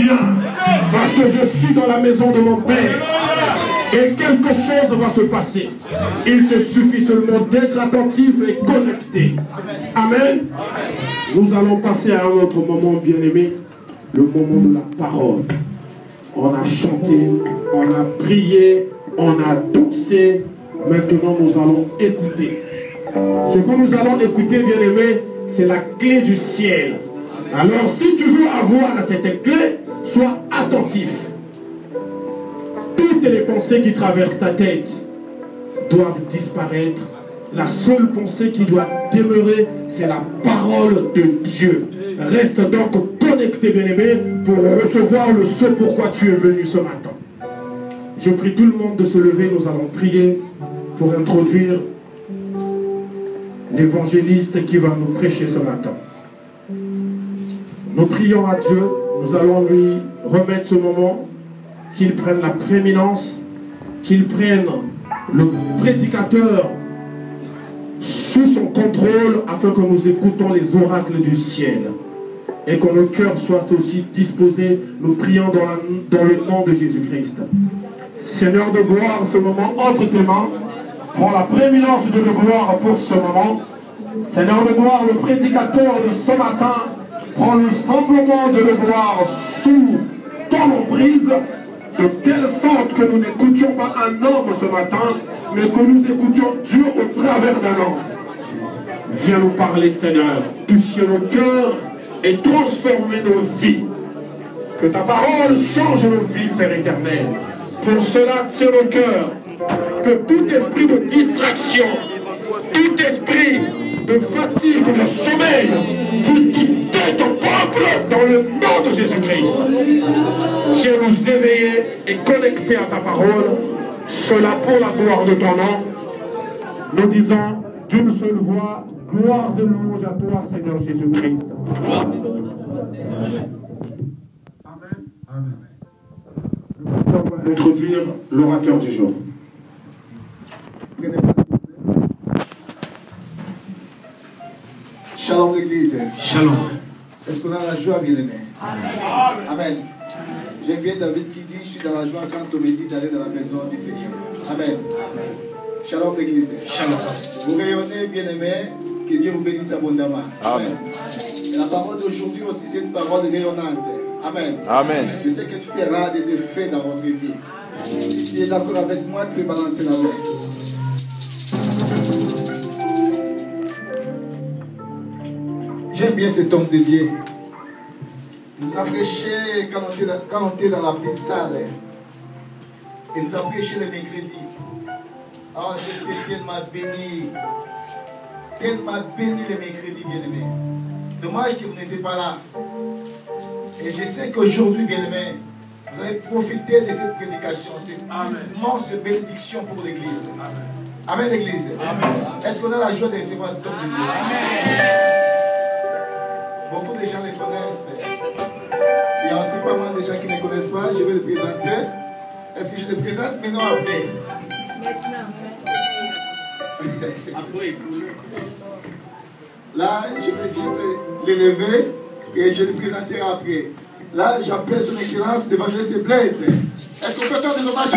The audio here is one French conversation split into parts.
bien. Parce que je suis dans la maison de mon Père. Et quelque chose va se passer. Il te suffit seulement d'être attentif et connecté. Amen. Nous allons passer à un autre moment, bien-aimé. Le moment de la parole. On a chanté, on a prié, on a dansé. Maintenant, nous allons écouter. Ce que nous allons écouter, bien-aimé, c'est la clé du ciel. Alors, si tu veux avoir cette clé, sois attentif. Toutes les pensées qui traversent ta tête doivent disparaître. La seule pensée qui doit demeurer, c'est la parole de Dieu. Reste donc connecté, bien-aimé, pour recevoir le ce pourquoi tu es venu ce matin. Je prie tout le monde de se lever. Nous allons prier pour introduire l'évangéliste qui va nous prêcher ce matin. Nous prions à Dieu. Nous allons lui remettre ce moment, qu'il prenne la prééminence, qu'il prenne le prédicateur sous son contrôle afin que nous écoutons les oracles du ciel et que nos cœurs soient aussi disposés. Nous prions dans le nom de Jésus-Christ. Seigneur de gloire, ce moment entre tes mains, prends la prééminence de gloire pour ce moment. Seigneur de gloire, le prédicateur de ce matin, prends le simplement de gloire sous ton emprise, de telle sorte que nous n'écoutions pas un homme ce matin, mais que nous écoutions Dieu au travers d'un homme. Viens nous parler, Seigneur, toucher nos cœurs et transformer nos vies. Que ta parole change nos vies, Père éternel. Pour cela, tiens nos cœurs. Que tout esprit de distraction, tout esprit de fatigue, de sommeil, puisse quitter ton peuple dans le nom de Jésus-Christ. Tiens nous éveiller et connecter à ta parole. Cela pour la gloire de ton nom. Nous disons d'une seule voix, gloire et louange à toi, Seigneur Jésus-Christ. Amen. Amen. On va introduire l'orateur du jour. Shalom l'église. Shalom. Est-ce qu'on a la joie, bien-aimé? Amen. Amen. J'aime bien David qui dit, je suis dans la joie quand on me dit d'aller dans la maison du Seigneur. Amen. Shalom l'église. Shalom. Vous rayonnez, bien-aimé, que Dieu vous bénisse abondamment. Amen. Et la parole d'aujourd'hui aussi, c'est une parole rayonnante. Amen. Amen. Je sais que tu feras des effets dans votre vie. Si tu es d'accord avec moi, tu peux balancer la main. J'aime bien cet homme dédié. Il nous a prêché quand on était dans la petite salle. Il nous a prêché le mercredi. Oh, j'étais tellement béni. Tellement béni le mercredi, bien-aimé. Dommage que vous n'étiez pas là. Et je sais qu'aujourd'hui, bien-aimé, vous allez profiter de cette prédication. C'est une immense bénédiction pour l'Église. Amen, l'Église. Est-ce qu'on a la joie de recevoir cet homme de Dieu? Beaucoup de gens les connaissent. Il y a aussi pas mal de gens qui ne connaissent pas. Je vais le présenter. Est-ce que je le présente maintenant ou après? Après. Là, je vais juste l'élever et je le présenterai après. Là, j'appelle son excellence l'évangéliste Blaise. Est-ce qu'on peut faire des hommages?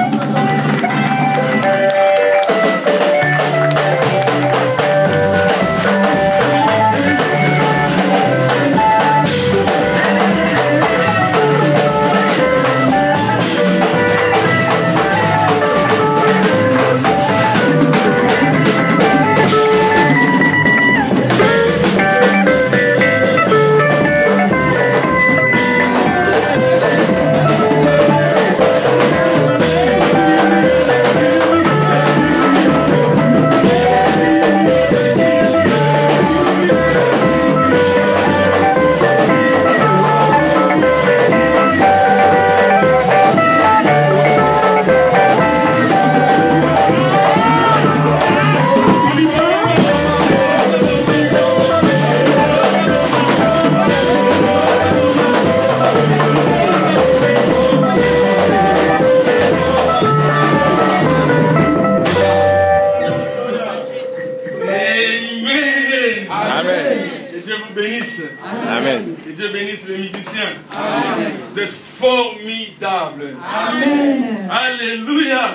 formidable. Amen. Alléluia.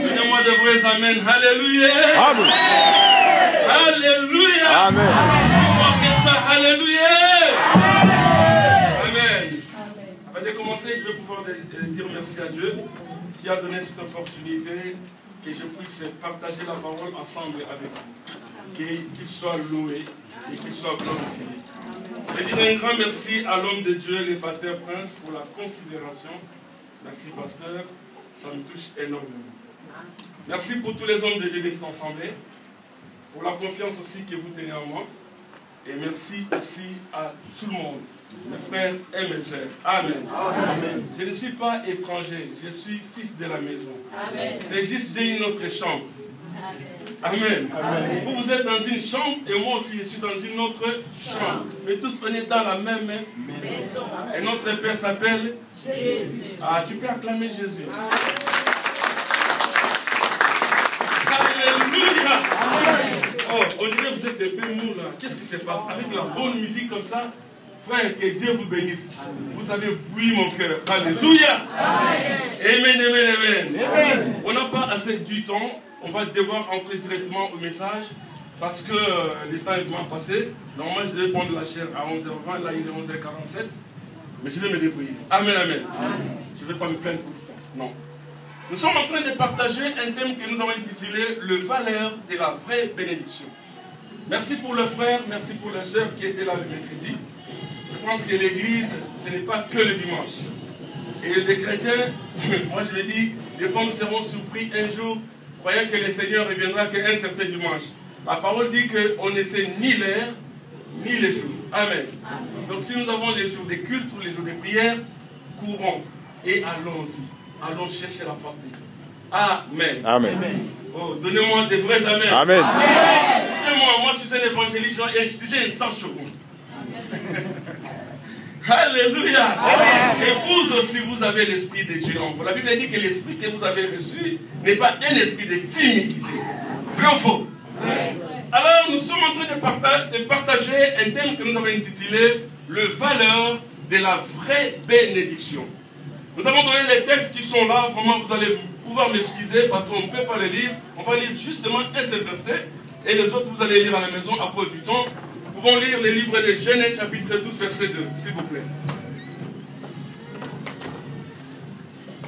Donnez-moi de vrais amen. Alléluia. Amen. Alléluia. Amen. Alléluia. Amen. Avant de commencer, je vais pouvoir dire merci à Dieu qui a donné cette opportunité que je puisse partager la parole ensemble avec vous. Qu'il soit loué et qu'il soit glorifié. Je dirais un grand merci à l'homme de Dieu, le pasteur Prince, pour la considération. Merci, pasteur. Ça me touche énormément. Merci pour tous les hommes de Dieu qui sont assemblés, pour la confiance aussi que vous tenez en moi. Et merci aussi à tout le monde, mes frères et mes sœurs. Amen. Amen. Je ne suis pas étranger, je suis fils de la maison. C'est juste j'ai une autre chambre. Amen. Amen. Vous êtes dans une chambre et moi aussi je suis dans une autre chambre. Mais tous on est dans la même maison. Et notre Père s'appelle Jésus. Ah, tu peux acclamer Jésus. Alléluia. Oh, on dirait que vous êtes des bémous là. Qu'est-ce qui se passe? Avec la bonne musique comme ça, frère, que Dieu vous bénisse. Vous avez bouilli mon cœur. Alléluia. Amen, amen, amen. On n'a pas assez du temps. On va devoir entrer directement au message parce que le temps est vraiment passé. Normalement, je devais prendre la chair à 11h20. Là, il est 11h47. Mais je vais me débrouiller. Amen, amen. Je ne vais pas me plaindre pour tout le temps. Non. Nous sommes en train de partager un thème que nous avons intitulé « Le valeur de la vraie bénédiction ». Merci pour le frère, merci pour la sœur qui était là le mercredi. Je pense que l'église, ce n'est pas que le dimanche. Et les chrétiens, moi je le dis, des fois nous serons surpris un jour, croyant que le Seigneur reviendra qu'un certain dimanche. La parole dit qu'on ne sait ni l'heure, ni les jours. Amen. Donc si nous avons les jours des cultes ou les jours des prières, courons et allons-y. Allons chercher la face de Dieu. Amen. Amen. Oh, donnez-moi des vrais amen. Amen. Moi je suis un évangéliste et j'ai un sang chaud. Alléluia. Amen. Et vous aussi, vous avez l'esprit de Dieu en vous. La Bible dit que l'esprit que vous avez reçu n'est pas un esprit de timidité. Vrai ou faux? Alors, nous sommes en train de partager un thème que nous avons intitulé « Le valeur de la vraie bénédiction ». Nous avons donné les textes qui sont là. Vraiment, vous allez pouvoir m'excuser parce qu'on ne peut pas les lire. On va lire justement un seul verset. Et les autres, vous allez lire à la maison à cause du temps. Nous pouvons lire les livres de Genèse, chapitre 12, verset 2, s'il vous plaît.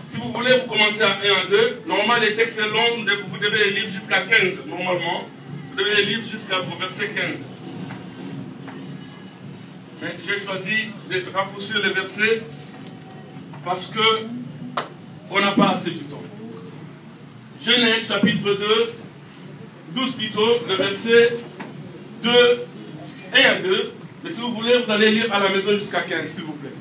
Si vous voulez, vous commencez à 1 à 2. Normalement, les textes sont longs. Vous devez les lire jusqu'à 15, normalement. Vous devez les lire jusqu'au verset 15. Mais j'ai choisi de raccourcir les versets parce que on n'a pas assez du temps. Genèse chapitre 2, 12 plutôt, le verset 2, 1 à 2. Mais si vous voulez, vous allez lire à la maison jusqu'à 15, s'il vous plaît.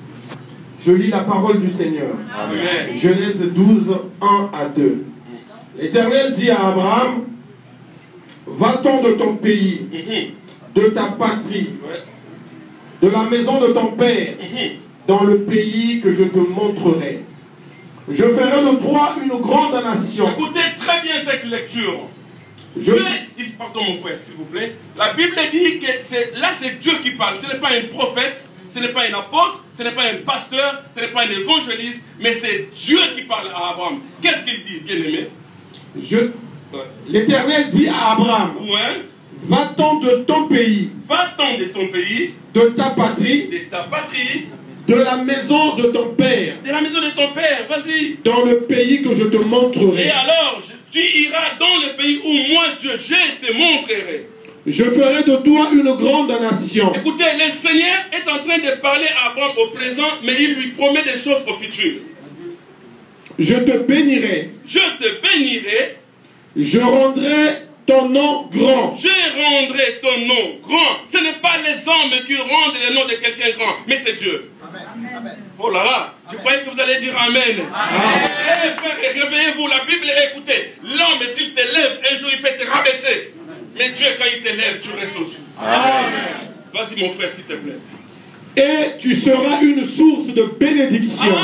Je lis la parole du Seigneur. Amen. Genèse 12, 1 à 2. L'Éternel dit à Abraham, va-t'en de ton pays, de ta patrie, de la maison de ton père, dans le pays que je te montrerai. Je ferai de toi une grande nation. Écoutez très bien cette lecture. Pardon mon frère, s'il vous plaît. La Bible dit que là c'est Dieu qui parle. Ce n'est pas un prophète, ce n'est pas un apôtre, ce n'est pas un pasteur, ce n'est pas un évangéliste, mais c'est Dieu qui parle à Abraham. Qu'est-ce qu'il dit, bien-aimé? L'Éternel dit à Abraham, va-t'en de ton pays, va-t'en de ton pays, de ta patrie, de la maison de ton père, vas-y, dans le pays que je te montrerai. Et alors, tu iras dans le pays où moi, Dieu, je te montrerai. Je ferai de toi une grande nation. Écoutez, le Seigneur est en train de parler à Abraham au présent, mais il lui promet des choses au futur. Je te bénirai. Je te bénirai. Je rendrai ton nom grand. Je rendrai ton nom grand. Ce n'est pas les hommes qui rendent le nom de quelqu'un grand, mais c'est Dieu. Amen. Oh là là, je croyais que vous allez dire Amen. Eh frère, réveillez-vous, la Bible, écoutez, l'homme s'il te lève, un jour il peut te rabaisser. Mais Dieu, quand il te lève, tu restes au-dessus. Vas-y mon frère, s'il te plaît. Et tu seras une source de bénédiction.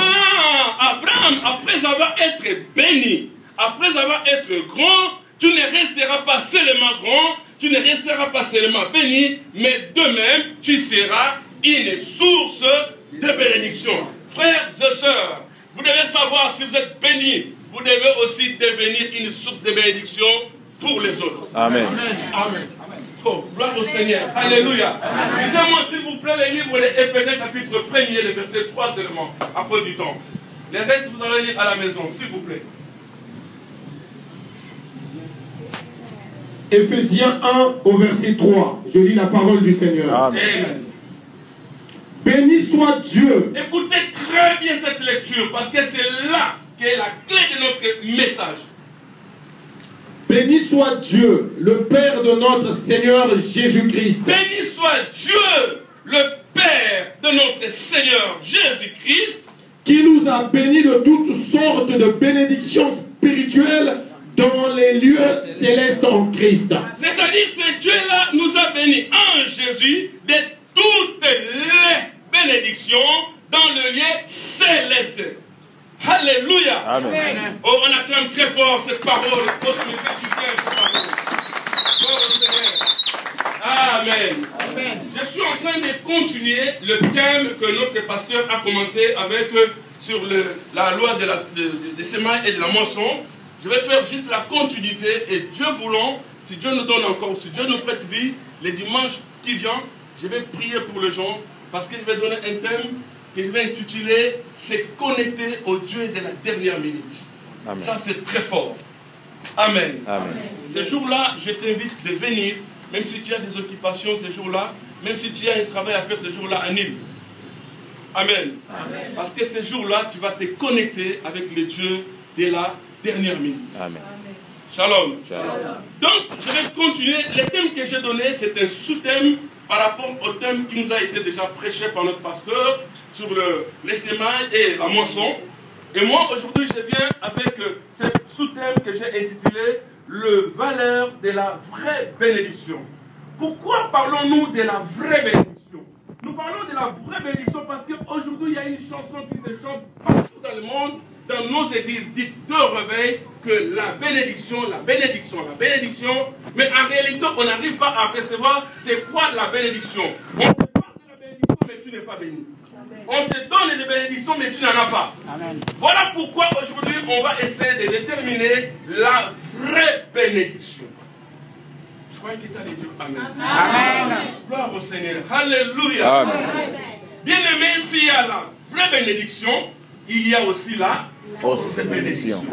Abraham, après avoir été béni, après avoir été grand, tu ne resteras pas seulement grand, tu ne resteras pas seulement béni, mais de même, tu seras une source de bénédiction. Frères et sœurs, vous devez savoir si vous êtes bénis, vous devez aussi devenir une source de bénédiction pour les autres. Amen. Amen. Oh, gloire au Seigneur. Alléluia. Lisez-moi s'il vous plaît les livres des Éphésiens chapitre 1er, le verset 3 seulement, après du temps. Les restes, vous allez lire à la maison, s'il vous plaît. Éphésiens 1 au verset 3. Je lis la parole du Seigneur. Amen. Béni soit Dieu. Écoutez très bien cette lecture parce que c'est là qu'est la clé de notre message. Béni soit Dieu, le Père de notre Seigneur Jésus-Christ. Béni soit Dieu, le Père de notre Seigneur Jésus-Christ, qui nous a bénis de toutes sortes de bénédictions spirituelles dans les lieux célestes en Christ. C'est-à-dire que ce Dieu-là nous a bénis en Jésus de toutes les bénédictions dans le lieu céleste. Alléluia. Amen. Oh, on acclame très fort cette parole. Amen. Je suis en train de continuer le thème que notre pasteur a commencé avec sur la loi des semailles et de la moisson. Je vais faire juste la continuité et Dieu voulant, si Dieu nous donne encore, si Dieu nous prête vie, les dimanches qui viennent, je vais prier pour les gens parce que je vais donner un thème que je vais intituler « C'est connecter au Dieu de la dernière minute ». Ça, c'est très fort. Amen. Amen. Ce jour-là, je t'invite de venir, même si tu as des occupations ce jour-là, même si tu as un travail à faire ce jour-là, annule. Amen. Amen. Parce que ce jour-là, tu vas te connecter avec le Dieu de la dernière minute. Amen. Shalom. Shalom. Donc, je vais continuer. Le thème que j'ai donné, c'est un sous-thème par rapport au thème qui nous a été déjà prêché par notre pasteur sur les semailles et la moisson. Et moi, aujourd'hui, je viens avec ce sous-thème que j'ai intitulé « Le valeur de la vraie bénédiction ». Pourquoi parlons-nous de la vraie bénédiction? Nous parlons de la vraie bénédiction parce qu'aujourd'hui, il y a une chanson qui se chante partout dans le monde, dans nos églises dites de réveil, que la bénédiction, la bénédiction, la bénédiction. Mais en réalité, on n'arrive pas à percevoir c'est quoi la bénédiction. On te parle de la bénédiction, mais tu n'es pas béni. On te donne des bénédictions, mais tu n'en as pas. Amen. Voilà pourquoi aujourd'hui, on va essayer de déterminer la vraie bénédiction. Je croyais que tu allais dire Amen. Amen. Gloire au Seigneur. Alléluia. Amen. Bien aimé, s'il y a la vraie bénédiction, il y a aussi la fausse bénédiction.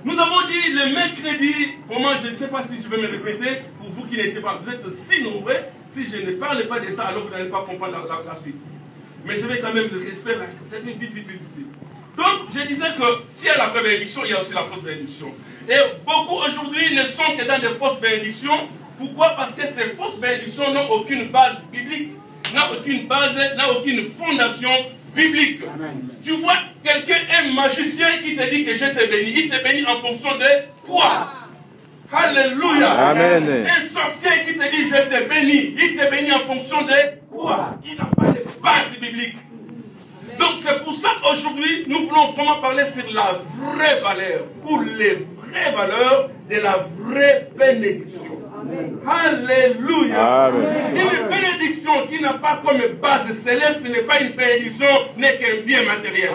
Nous avons dit le mercredi, pour moi je ne sais pas si je vais me répéter, pour vous qui n'étiez pas, vous êtes si nombreux, si je ne parle pas de ça, alors vous n'allez pas comprendre la suite. Mais je vais quand même le respect, peut-être vite. Donc je disais que s'il y a la vraie bénédiction, il y a aussi la fausse bénédiction. Et beaucoup aujourd'hui ne sont que dans des fausses bénédictions. Pourquoi? Parce que ces fausses bénédictions n'ont aucune base biblique, n'ont aucune base, n'ont aucune fondation biblique. Amen. Tu vois quelqu'un, un magicien qui te dit que je te bénis, il te bénit en fonction de quoi? Alléluia. Amen. Un sorcier qui te dit je te bénis, il te bénit en fonction de quoi? Il n'a pas de base biblique. Donc c'est pour ça qu'aujourd'hui nous voulons vraiment parler sur la vraie valeur, ou les vraies valeurs de la vraie bénédiction. Amen. Alléluia. Amen. Une bénédiction qui n'a pas comme base céleste n'est pas une bénédiction, n'est qu'un bien matériel.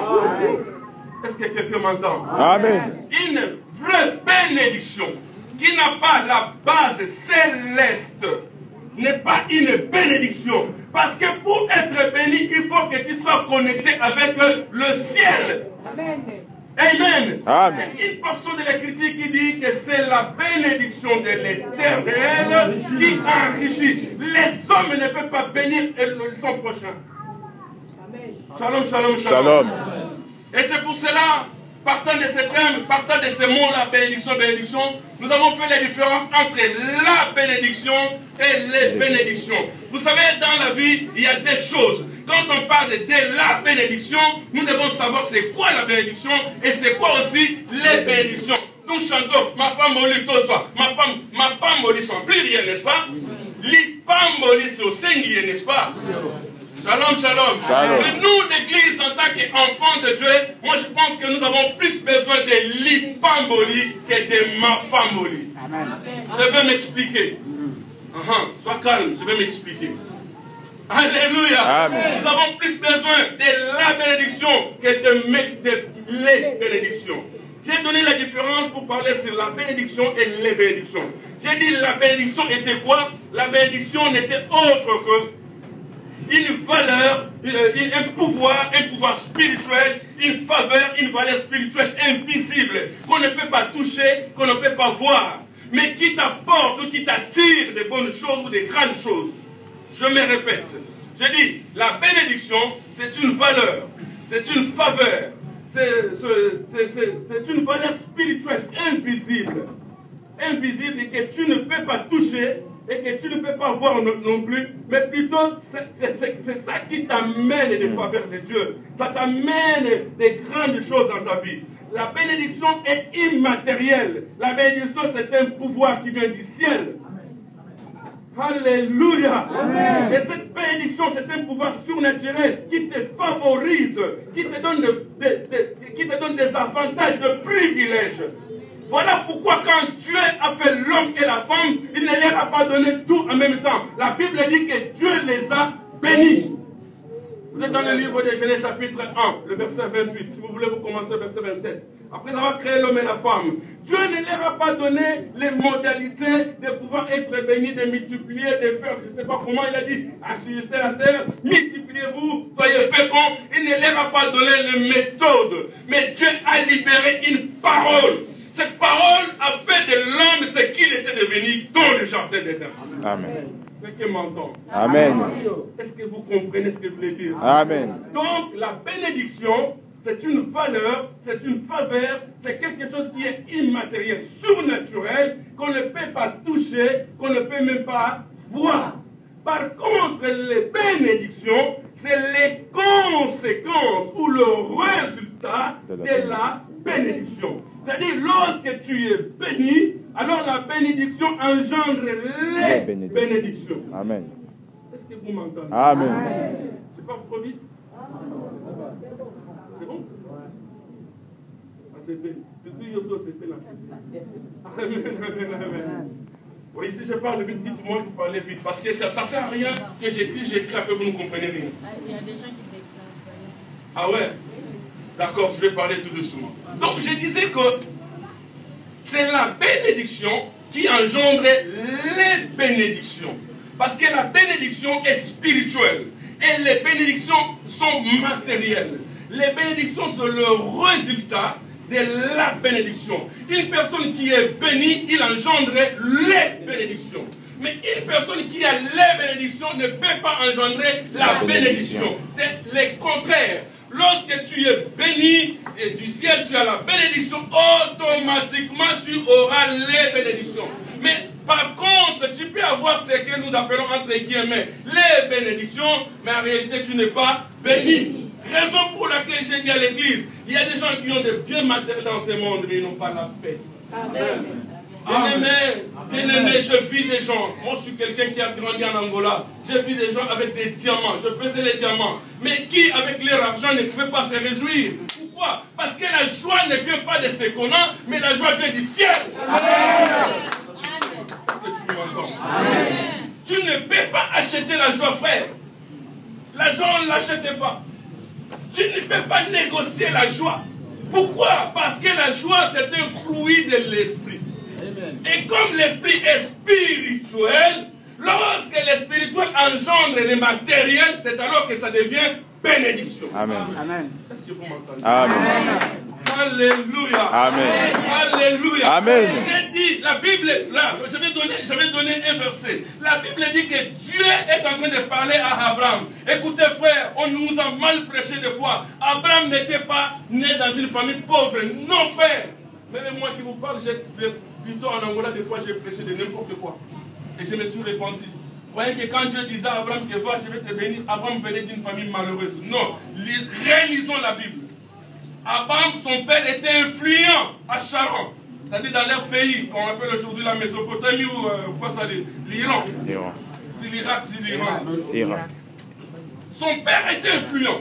Est-ce que quelqu'un m'entend? Amen. Une vraie bénédiction qui n'a pas la base céleste n'est pas une bénédiction. Parce que pour être béni, il faut que tu sois connecté avec le ciel. Amen. Amen. Amen. Une portion de l'Écriture qui dit que c'est la bénédiction de l'Éternel qui enrichit. Les hommes ne peuvent pas bénir son prochain. Amen. Shalom, shalom, shalom. Shalom. Et c'est pour cela, partant de ces termes, partant de ces mots-là, bénédiction, bénédiction, nous avons fait la différence entre la bénédiction et les bénédictions. Vous savez, dans la vie, il y a des choses. Quand on parle de la bénédiction, nous devons savoir c'est quoi la bénédiction et c'est quoi aussi les bénédictions. Nous chantons, ma femme molly, tout ça. Ma femme molly, c'est en pluriel, n'est-ce pas? L'ipam molly, c'est au singulier, n'est-ce pas? Shalom, shalom. Shalom. Mais nous, l'Église, en tant qu'enfants de Dieu, moi je pense que nous avons plus besoin de l'ipamboli que de mapamboli. Je vais m'expliquer. Sois calme, je vais m'expliquer. Alléluia. Amen. Nous avons plus besoin de la bénédiction que de les bénédictions. J'ai donné la différence pour parler sur la bénédiction et les bénédictions. J'ai dit la bénédiction était quoi? La bénédiction n'était autre que une valeur, un pouvoir spirituel, une faveur, une valeur spirituelle invisible qu'on ne peut pas toucher, qu'on ne peut pas voir, mais qui t'apporte ou qui t'attire des bonnes choses ou des grandes choses. Je me répète, je dis, la bénédiction, c'est une valeur, c'est une faveur, c'est une valeur spirituelle invisible, invisible et que tu ne peux pas toucher et que tu ne peux pas voir non plus, mais plutôt c'est ça qui t'amène des faveurs de Dieu, ça t'amène des grandes choses dans ta vie. La bénédiction est immatérielle, la bénédiction c'est un pouvoir qui vient du ciel. Alléluia. Amen. Et cette bénédiction, c'est un pouvoir surnaturel qui te favorise, qui te donne des avantages, de privilèges. Voilà pourquoi quand Dieu a fait l'homme et la femme, il ne leur a pas donné tout en même temps. La Bible dit que Dieu les a bénis. Vous êtes dans le livre de Genèse chapitre 1, le verset 28. Si vous voulez, vous commencez au verset 27. Après avoir créé l'homme et la femme, Dieu ne leur a pas donné les modalités de pouvoir être bénis, de multiplier, de faire, je ne sais pas comment il a dit, assujettez la terre, multipliez-vous, soyez féconds. Il ne leur a pas donné les méthodes, mais Dieu a libéré une parole. Cette parole a fait de l'homme ce qu'il était devenu dans le jardin d'Éden. Amen. Quelqu'un m'entend? Amen. Est-ce que vous comprenez ce que je voulais dire? Amen. Donc, la bénédiction, c'est une valeur, c'est une faveur, c'est quelque chose qui est immatériel, surnaturel, qu'on ne peut pas toucher, qu'on ne peut même pas voir. Par contre, les bénédictions, c'est les conséquences ou le résultat de la bénédiction. C'est-à-dire, lorsque tu es béni, alors la bénédiction engendre les bénédictions. Amen. Est-ce que vous m'entendez? Amen. Je parle trop vite? C'est bon? Ah, c'est fait. Tout Yosso, c'est fait là. Amen. Oui, si je parle vite, dites-moi qu'il faut aller vite. Parce que ça ne sert à rien que j'écris, après vous ne comprenez rien. Il y a des gens qui déclarent. Ah ouais? D'accord, je vais parler tout doucement. Donc je disais que c'est la bénédiction qui engendre les bénédictions. Parce que la bénédiction est spirituelle. Et les bénédictions sont matérielles. Les bénédictions sont le résultat de la bénédiction. Une personne qui est bénie, il engendre les bénédictions. Mais une personne qui a les bénédictions ne peut pas engendrer la bénédiction. C'est le contraire. Lorsque tu es béni et du ciel tu as la bénédiction, automatiquement tu auras les bénédictions. Mais par contre, tu peux avoir ce que nous appelons entre guillemets les bénédictions, mais en réalité tu n'es pas béni. Raison pour laquelle j'ai dit à l'église, il y a des gens qui ont des biens matériels dans ce monde, mais ils n'ont pas la paix. Amen. Bien-aimé, je vis des gens. Moi, je suis quelqu'un qui a grandi en Angola. J'ai vu des gens avec des diamants. Je faisais les diamants. Mais qui, avec leur argent, ne pouvait pas se réjouir. Pourquoi? Parce que la joie ne vient pas de ce qu'on a, mais la joie vient du ciel. Est-ce que tu m'entends? Tu ne peux pas acheter la joie, frère. La joie, on ne l'achète pas. Tu ne peux pas négocier la joie. Pourquoi? Parce que la joie, c'est un fruit de l'esprit. Et comme l'esprit est spirituel, lorsque le spirituel engendre le matériel, c'est alors que ça devient bénédiction. Amen. Est-ce que vous m'entendez? Amen. Alléluia. Amen. Alléluia. Amen. J'ai dit, la Bible, là, je vais donner un verset. La Bible dit que Dieu est en train de parler à Abraham. Écoutez frère, on nous a mal prêché des fois. Abraham n'était pas né dans une famille pauvre. Non frère. Même moi qui vous parle, plutôt en Angola, des fois j'ai prêché de n'importe quoi. Et je me suis repenti. Vous voyez que quand Dieu disait à Abraham que va, je vais te bénir, Abraham venait d'une famille malheureuse. Non, réalisons la Bible. Abraham, son père était influent à Charan. C'est-à-dire dans leur pays, qu'on appelle aujourd'hui la Mésopotamie ou quoi ça dit? L'Iran. C'est l'Irak, c'est l'Iran. Son père était influent.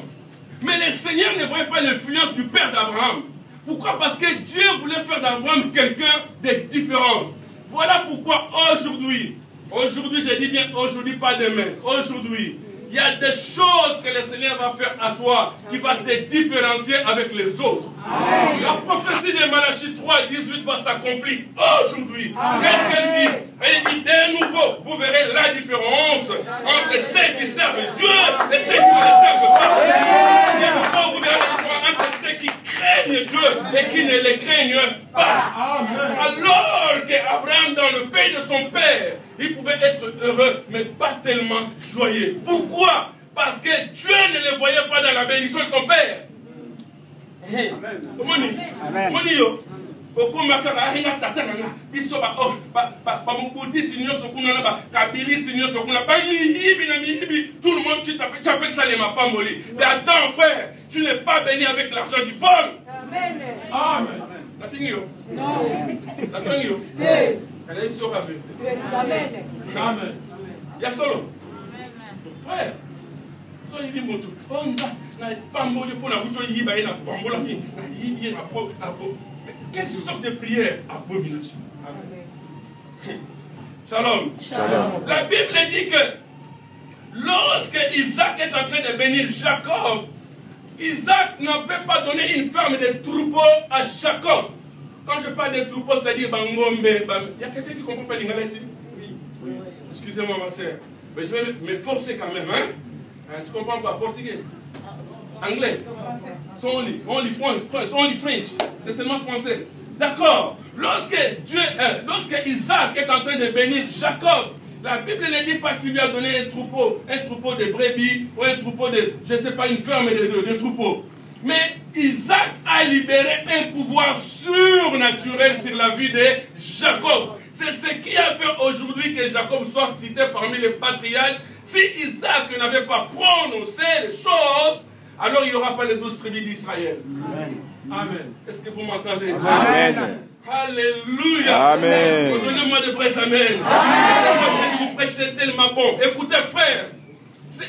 Mais le Seigneur ne voyait pas l'influence du père d'Abraham. Pourquoi? Parce que Dieu voulait faire d'Abraham quelqu'un de différence. Voilà pourquoi aujourd'hui, je dis bien aujourd'hui, pas demain, aujourd'hui, il y a des choses que le Seigneur va faire à toi qui va te différencier avec les autres. Amen. La prophétie de Malachie 3:18 va s'accomplir aujourd'hui. Qu'est-ce qu'elle dit? Elle dit de nouveau, vous verrez la différence entre ceux qui servent Dieu et ceux qui ne le servent pas. De nouveau, vous verrez la différence entre ceux qui craignent Dieu et qui ne le craignent pas. Alors qu'Abraham, dans le pays de son père, il pouvait être heureux, mais pas tellement joyeux. Pourquoi? Parce que Dieu ne le voyait pas dans la bénédiction de son père. Comment dit? Comment dit? Tout le monde, tu appelles ça les mapamoli. Mais attends, frère, tu n'es pas béni avec l'argent du vol. Amen. Amen. La fini? Non. La fini? Elle a une soeur avec. Amen. Amen. Il y a solo. Frère, so il dit mon tout. On n'a pas moli pour la bouche, il y a un pambola, il y a un pot. Quelle sorte de prière? Abomination. Amen. Shalom. Shalom. La Bible dit que lorsque Isaac est en train de bénir Jacob, Isaac n'avait pas donné une ferme de troupeaux à Jacob. Quand je parle de troupeaux, c'est-à-dire Bangombe. Il y a quelqu'un qui ne comprend pas l'anglais ici? Oui. Excusez-moi, ma soeur. Mais je vais me forcer quand même. Hein? Tu comprends pas portugais? Anglais. Only French. C'est seulement français. D'accord. Lorsque Isaac est en train de bénir Jacob, la Bible ne dit pas qu'il lui a donné un troupeau de brebis ou un troupeau de, je ne sais pas, une ferme de troupeaux. Mais Isaac a libéré un pouvoir surnaturel sur la vie de Jacob. C'est ce qui a fait aujourd'hui que Jacob soit cité parmi les patriarches. Si Isaac n'avait pas prononcé les choses, alors il n'y aura pas les 12 tribus d'Israël. Amen. Amen. Est-ce que vous m'entendez? Amen. Alléluia. Amen. Donnez-moi de vrais amen. Amen. Vous prêchez tellement bon. Écoutez, frère,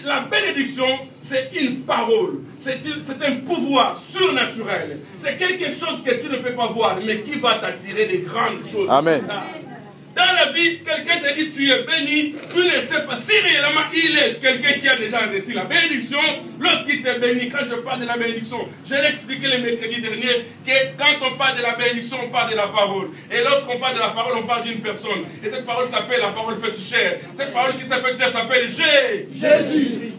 la bénédiction, c'est une parole. C'est un pouvoir surnaturel. C'est quelque chose que tu ne peux pas voir, mais qui va t'attirer des grandes choses. Amen. Dans la vie, quelqu'un te dit tu es béni, tu ne sais pas si réellement il est quelqu'un qui a déjà reçu la bénédiction. Lorsqu'il te bénit, quand je parle de la bénédiction, je l'ai expliqué le mercredi dernier, que quand on parle de la bénédiction, on parle de la parole. Et lorsqu'on parle de la parole, on parle d'une personne. Et cette parole s'appelle la parole faite chair. Cette parole qui s'est faite chair s'appelle Jésus.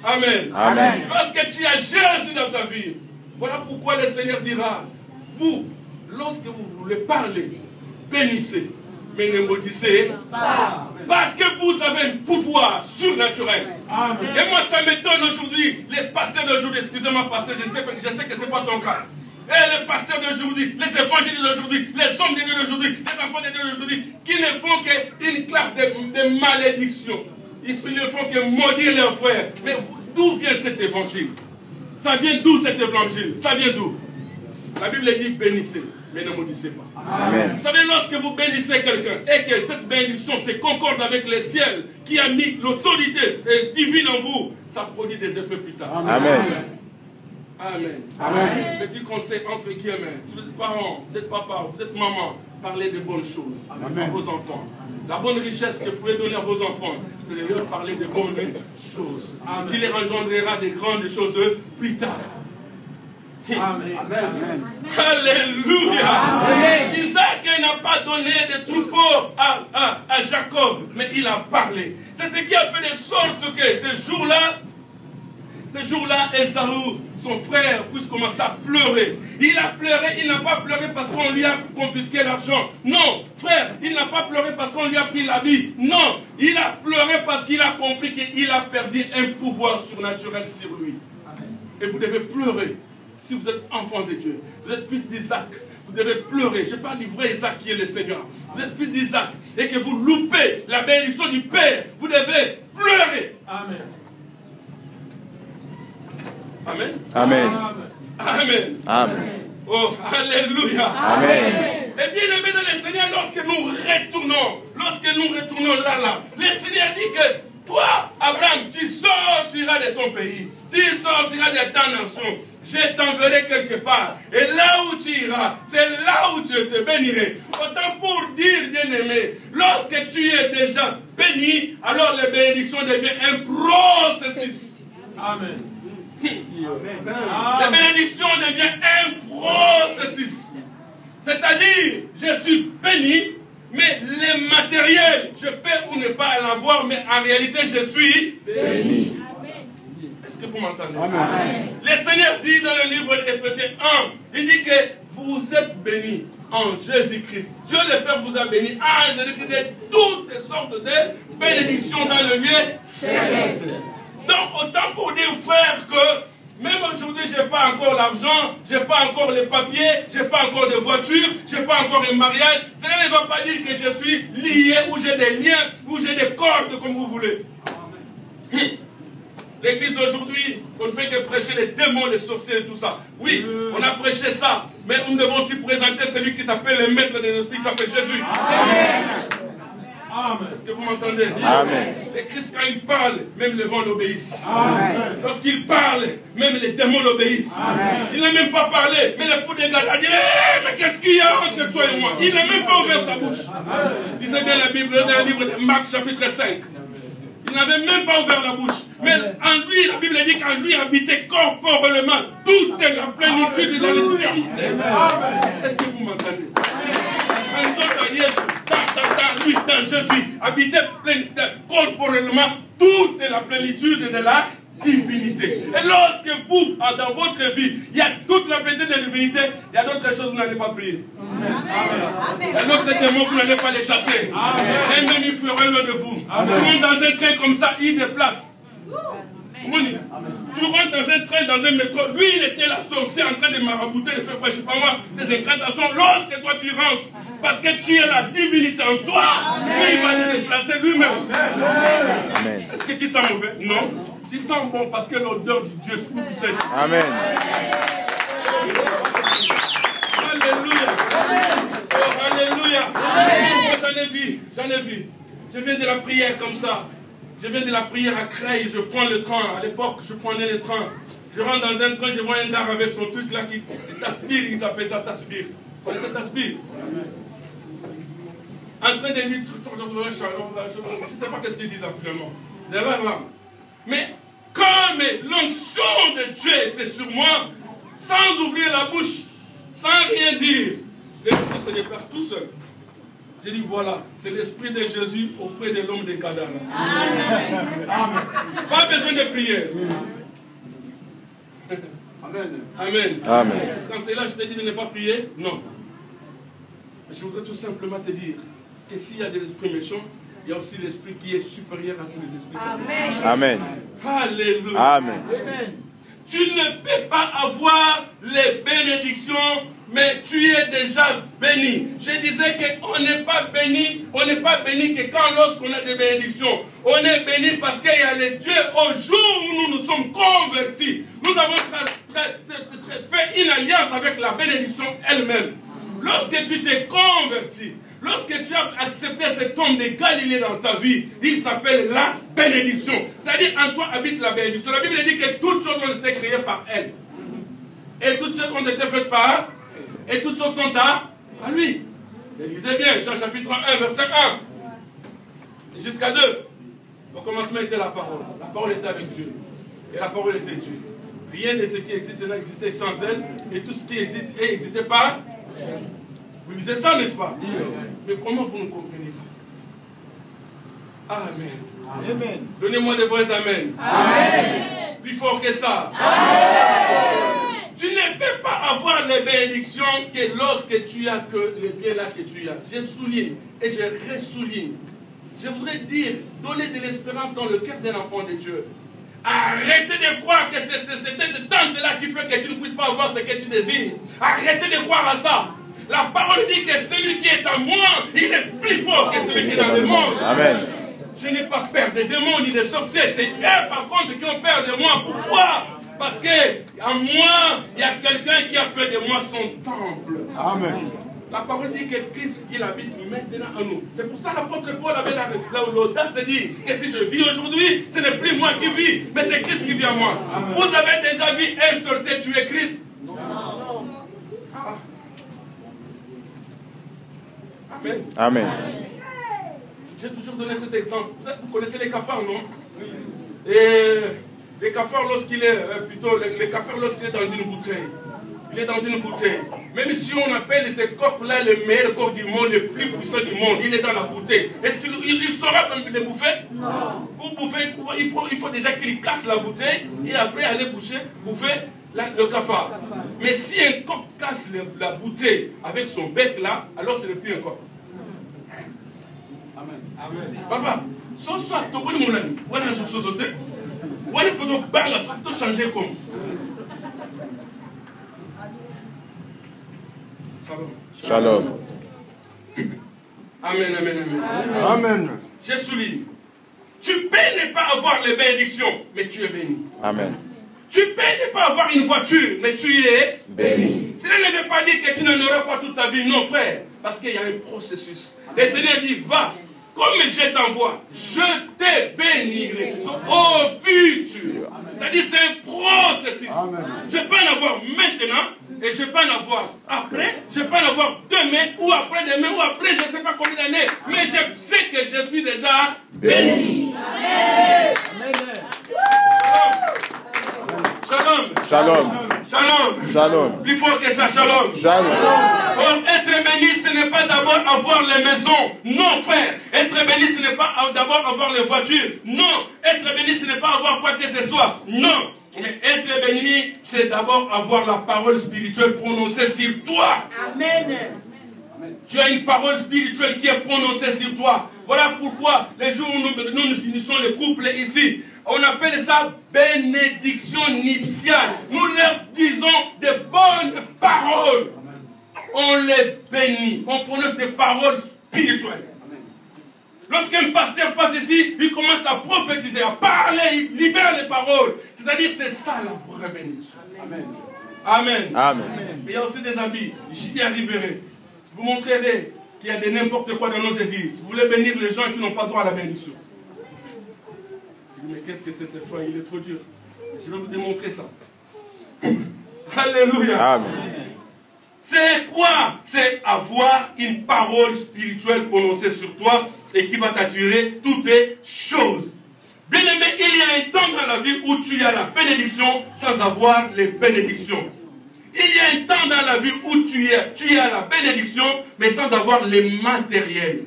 Amen. Amen. Parce que tu as Jésus dans ta vie. Voilà pourquoi le Seigneur dira, vous, lorsque vous voulez parler, bénissez. Mais ne maudissez pas. Parce que vous avez un pouvoir surnaturel. Amen. Et moi, ça m'étonne aujourd'hui. Les pasteurs d'aujourd'hui, excusez-moi, pasteur, je sais que ce n'est pas ton cas. Et les pasteurs d'aujourd'hui, les évangélistes d'aujourd'hui, les hommes de Dieu d'aujourd'hui, les enfants de Dieu d'aujourd'hui, qui ne font qu'une classe de malédiction. Ils ne font que maudire leurs frères. Mais d'où vient cet évangile? Ça vient d'où cet évangile? Ça vient d'où? La Bible dit bénissez, mais ne maudissez pas. Amen. Vous savez, lorsque vous bénissez quelqu'un et que cette bénédiction se concorde avec le ciel qui a mis l'autorité divine en vous, ça produit des effets plus tard. Amen. Amen. Amen. Petit conseil entre guillemets, si vous êtes parents, vous êtes papa, vous êtes maman, parlez de bonnes choses à vos enfants. La bonne richesse que vous pouvez donner à vos enfants, c'est de leur parler de bonnes choses. Amen. Qui les engendrera des grandes choses plus tard. Amen. Amen. Alléluia. Amen. Isaac n'a pas donné de troupeaux à Jacob, mais il a parlé. C'est ce qui a fait de sorte que ce jour-là, Esaü, son frère, puisse commencer à pleurer. Il a pleuré, il n'a pas pleuré parce qu'on lui a confisqué l'argent. Non, frère, il n'a pas pleuré parce qu'on lui a pris la vie. Non, il a pleuré parce qu'il a compris qu'il a perdu un pouvoir surnaturel sur lui. Amen. Et vous devez pleurer. Si vous êtes enfant de Dieu, vous êtes fils d'Isaac, vous devez pleurer. Je parle du vrai Isaac qui est le Seigneur. Vous êtes fils d'Isaac et que vous loupez la bénédiction du Père, vous devez pleurer. Amen. Amen. Amen. Amen. Amen. Oh, alléluia. Amen. Et bien aimé dans le Seigneur, lorsque nous retournons là, le Seigneur dit que toi, Abraham, tu sortiras de ton pays, tu sortiras de ta nation, je t'enverrai quelque part. Et là où tu iras, c'est là où je te bénirai. Autant pour dire, bien-aimé, lorsque tu es déjà béni, alors la bénédiction devient un processus. Amen. La bénédiction devient un processus. C'est-à-dire, je suis béni, mais les matériels, je peux ou ne pas l'avoir, mais en réalité, je suis béni. Est-ce que vous m'entendez? Le Seigneur dit dans le livre d'Éphésiens 1, il dit que vous êtes bénis en Jésus-Christ. Dieu le Père vous a béni en Jésus-Christ de toutes sortes de bénédictions dans le lieu céleste. Donc, autant pour dire, frère, que même aujourd'hui, je n'ai pas encore l'argent, je n'ai pas encore les papiers, je n'ai pas encore de voiture, je n'ai pas encore un mariage. Cela ne va pas dire que je suis lié, ou j'ai des liens, ou j'ai des cordes, comme vous voulez. L'église d'aujourd'hui, on ne fait que prêcher les démons, les sorciers et tout ça. Oui, on a prêché ça, mais nous devons aussi présenter celui qui s'appelle le maître des esprits, qui s'appelle Jésus. Amen. Est-ce que vous m'entendez? Amen. Et Christ, quand il parle, même le vent l'obéisse. Lorsqu'il parle, même les démons l'obéissent. Il n'a même pas parlé, mais le fou des gars a dit, mais qu'est-ce qu'il y a entre toi et moi? Il n'a même pas ouvert sa bouche. Lisez bien la Bible dans le livre de Marc chapitre 5. Il n'avait même pas ouvert la bouche. Mais en lui, la Bible dit qu'en lui habitait corporellement toute la plénitude de la divinité. Est-ce que vous m'entendez? En d'autres, Jésus, lui, dans Jésus, habitait corporellement toute la plénitude de la divinité. Et lorsque vous, dans votre vie, il y a toute la plénitude de la divinité, il y a d'autres choses, vous n'allez pas prier. Il y a d'autres démons, vous n'allez pas les chasser. Les ennemis fuiront loin de vous. Tu rentres dans un train comme ça, il déplace. Tu rentres dans un train, dans un métro, lui il était la sorcière en train de marabouter, de faire quoi, je sais pas moi, des incantations. Lorsque toi tu rentres, parce que tu as la divinité en toi, lui il va te déplacer lui-même. Est-ce que tu sens mauvais? Non. Tu sens bon parce que l'odeur du Dieu c'est Amen. Alléluia. Oh, alléluia. J'en ai vu. Je viens de la prière comme ça. Je viens de la prière à Creil, je prends le train. À l'époque, je prenais le train. Je rentre dans un train, je vois un gars avec son truc là qui t'aspire, ils appellent ça t'aspire. Vous connaissez t'aspire? En train de lui, je ne sais pas qu'est-ce qu'ils disent actuellement. Mais comme l'onction de Dieu était sur moi, sans ouvrir la bouche, sans rien dire, l'esprit se déplace tout seul. J'ai dit voilà, c'est l'esprit de Jésus auprès de l'homme des cadavres. Amen. Pas besoin de prière. Amen. Amen. Amen. Est-ce qu'en cela je te dis de ne pas prier? Non. Je voudrais tout simplement te dire que s'il y a des esprits méchants, il y a aussi l'esprit qui est supérieur à tous les esprits. Amen. Amen. Alléluia. Amen. Tu ne peux pas avoir les bénédictions, mais tu es déjà béni. Je disais qu'on n'est pas béni, que quand lorsqu'on a des bénédictions. On est béni parce qu'il y a les dieux au jour où nous nous sommes convertis. Nous avons fait une alliance avec la bénédiction elle-même. Lorsque tu t'es converti, lorsque tu as accepté cet homme de Galilée dans ta vie, il s'appelle la bénédiction. C'est-à-dire en toi habite la bénédiction. La Bible dit que toutes choses ont été créées par elle. Et toutes choses ont été faites par elle. Et toutes choses sont à lui. Et lisez bien, Jean chapitre 1, verset 1. Jusqu'à 2. Au commencement était la parole. La parole était avec Dieu. Et la parole était Dieu. Rien de ce qui existe n'a existé sans elle. Et tout ce qui existe existé par elle. Vous lisez ça, n'est-ce pas? Mais comment vous ne comprenez pas? Amen. Amen. Donnez-moi des vrais amen. Amen. Plus fort que ça. Amen. Tu ne peux pas avoir les bénédictions que lorsque tu as que les biens là que tu as. Je souligne et je ressouligne. Je voudrais dire, donner de l'espérance dans le cœur d'un enfant de Dieu. Arrêtez de croire que c'est cette tente-là qui fait que tu ne puisses pas avoir ce que tu désires. Arrêtez de croire à ça. La parole dit que celui qui est en moi, il est plus fort que celui qui est dans le monde. Amen. Je n'ai pas peur des démons ni des sorciers. C'est eux par contre qui ont peur de moi. Pourquoi? Parce qu'en moi, il y a quelqu'un qui a fait de moi son temple. Amen. La parole dit que Christ, il habite maintenant en nous. C'est pour ça que l'apôtre Paul avait l'audace de dire que si je vis aujourd'hui, ce n'est plus moi qui vis, mais c'est Christ qui vit en moi. Amen. Vous avez déjà vu un sorcier tuer Christ? Non. Ah. Amen. Amen. J'ai toujours donné cet exemple. Vous connaissez les cafards, non? Et les cafards, lorsqu'il est, les cafards, lorsqu'il est dans une bouteille, il est dans une bouteille. Même si on appelle ce corps-là le meilleur corps du monde, le plus puissant du monde, il est dans la bouteille. Est-ce qu'il saura même les bouffer? Non. Pour bouffer, il faut déjà qu'il casse la bouteille et après aller bouffer le cafard. Mais si un coq casse la bouteille avec son bec là, alors ce n'est plus un coq. Amen. Amen. Papa, ce soir, tu peux nous dire, voilà ce société. Voilà, il faut tout changer comme. Shalom. Amen, amen, amen. Amen. Je souligne. Tu peux ne pas avoir les bénédictions, mais tu es béni. Amen. Tu peux ne pas avoir une voiture, mais tu es béni. Cela ne veut pas dire que tu n'en auras pas toute ta vie, non frère. Parce qu'il y a un processus. Le Seigneur dit, va, comme je t'envoie, je te bénirai au futur. C'est-à-dire c'est un processus. Amen. Je peux en avoir maintenant, et je peux en avoir après, je peux en avoir demain, ou après-demain, ou après je ne sais pas combien d'années. Mais je sais que je suis déjà béni. Amen. Shalom. Shalom. Shalom. Shalom. Plus fort que ça, shalom. Shalom. Or, être béni, ce n'est pas d'abord avoir les maisons. Non, frère. Être béni, ce n'est pas d'abord avoir les voitures. Non. Être béni, ce n'est pas avoir quoi que ce soit. Non. Mais être béni, c'est d'abord avoir la parole spirituelle prononcée sur toi. Amen. Tu as une parole spirituelle qui est prononcée sur toi. Voilà pourquoi les jours où nous finissons le couple ici, on appelle ça bénédiction nuptiale. Nous leur disons des bonnes paroles. On les bénit. On prononce des paroles spirituelles. Lorsqu'un pasteur passe ici, il commence à prophétiser, à parler, il libère les paroles. C'est-à-dire, c'est ça la vraie bénédiction. Amen. Amen. Amen. Il y a aussi des habits. J'y arriverai. Je vous montrerai qu'il y a de n'importe quoi dans nos églises. Vous voulez bénir les gens qui n'ont pas droit à la bénédiction. Mais qu'est-ce que c'est ce frère? Il est trop dur. Je vais vous démontrer ça. Alléluia. Amen. C'est quoi? C'est avoir une parole spirituelle prononcée sur toi et qui va t'attirer toutes les choses. Bien aimé, il y a un temps dans la vie où tu as la bénédiction sans avoir les bénédictions. Il y a un temps dans la vie où tu as la bénédiction mais sans avoir les matériels.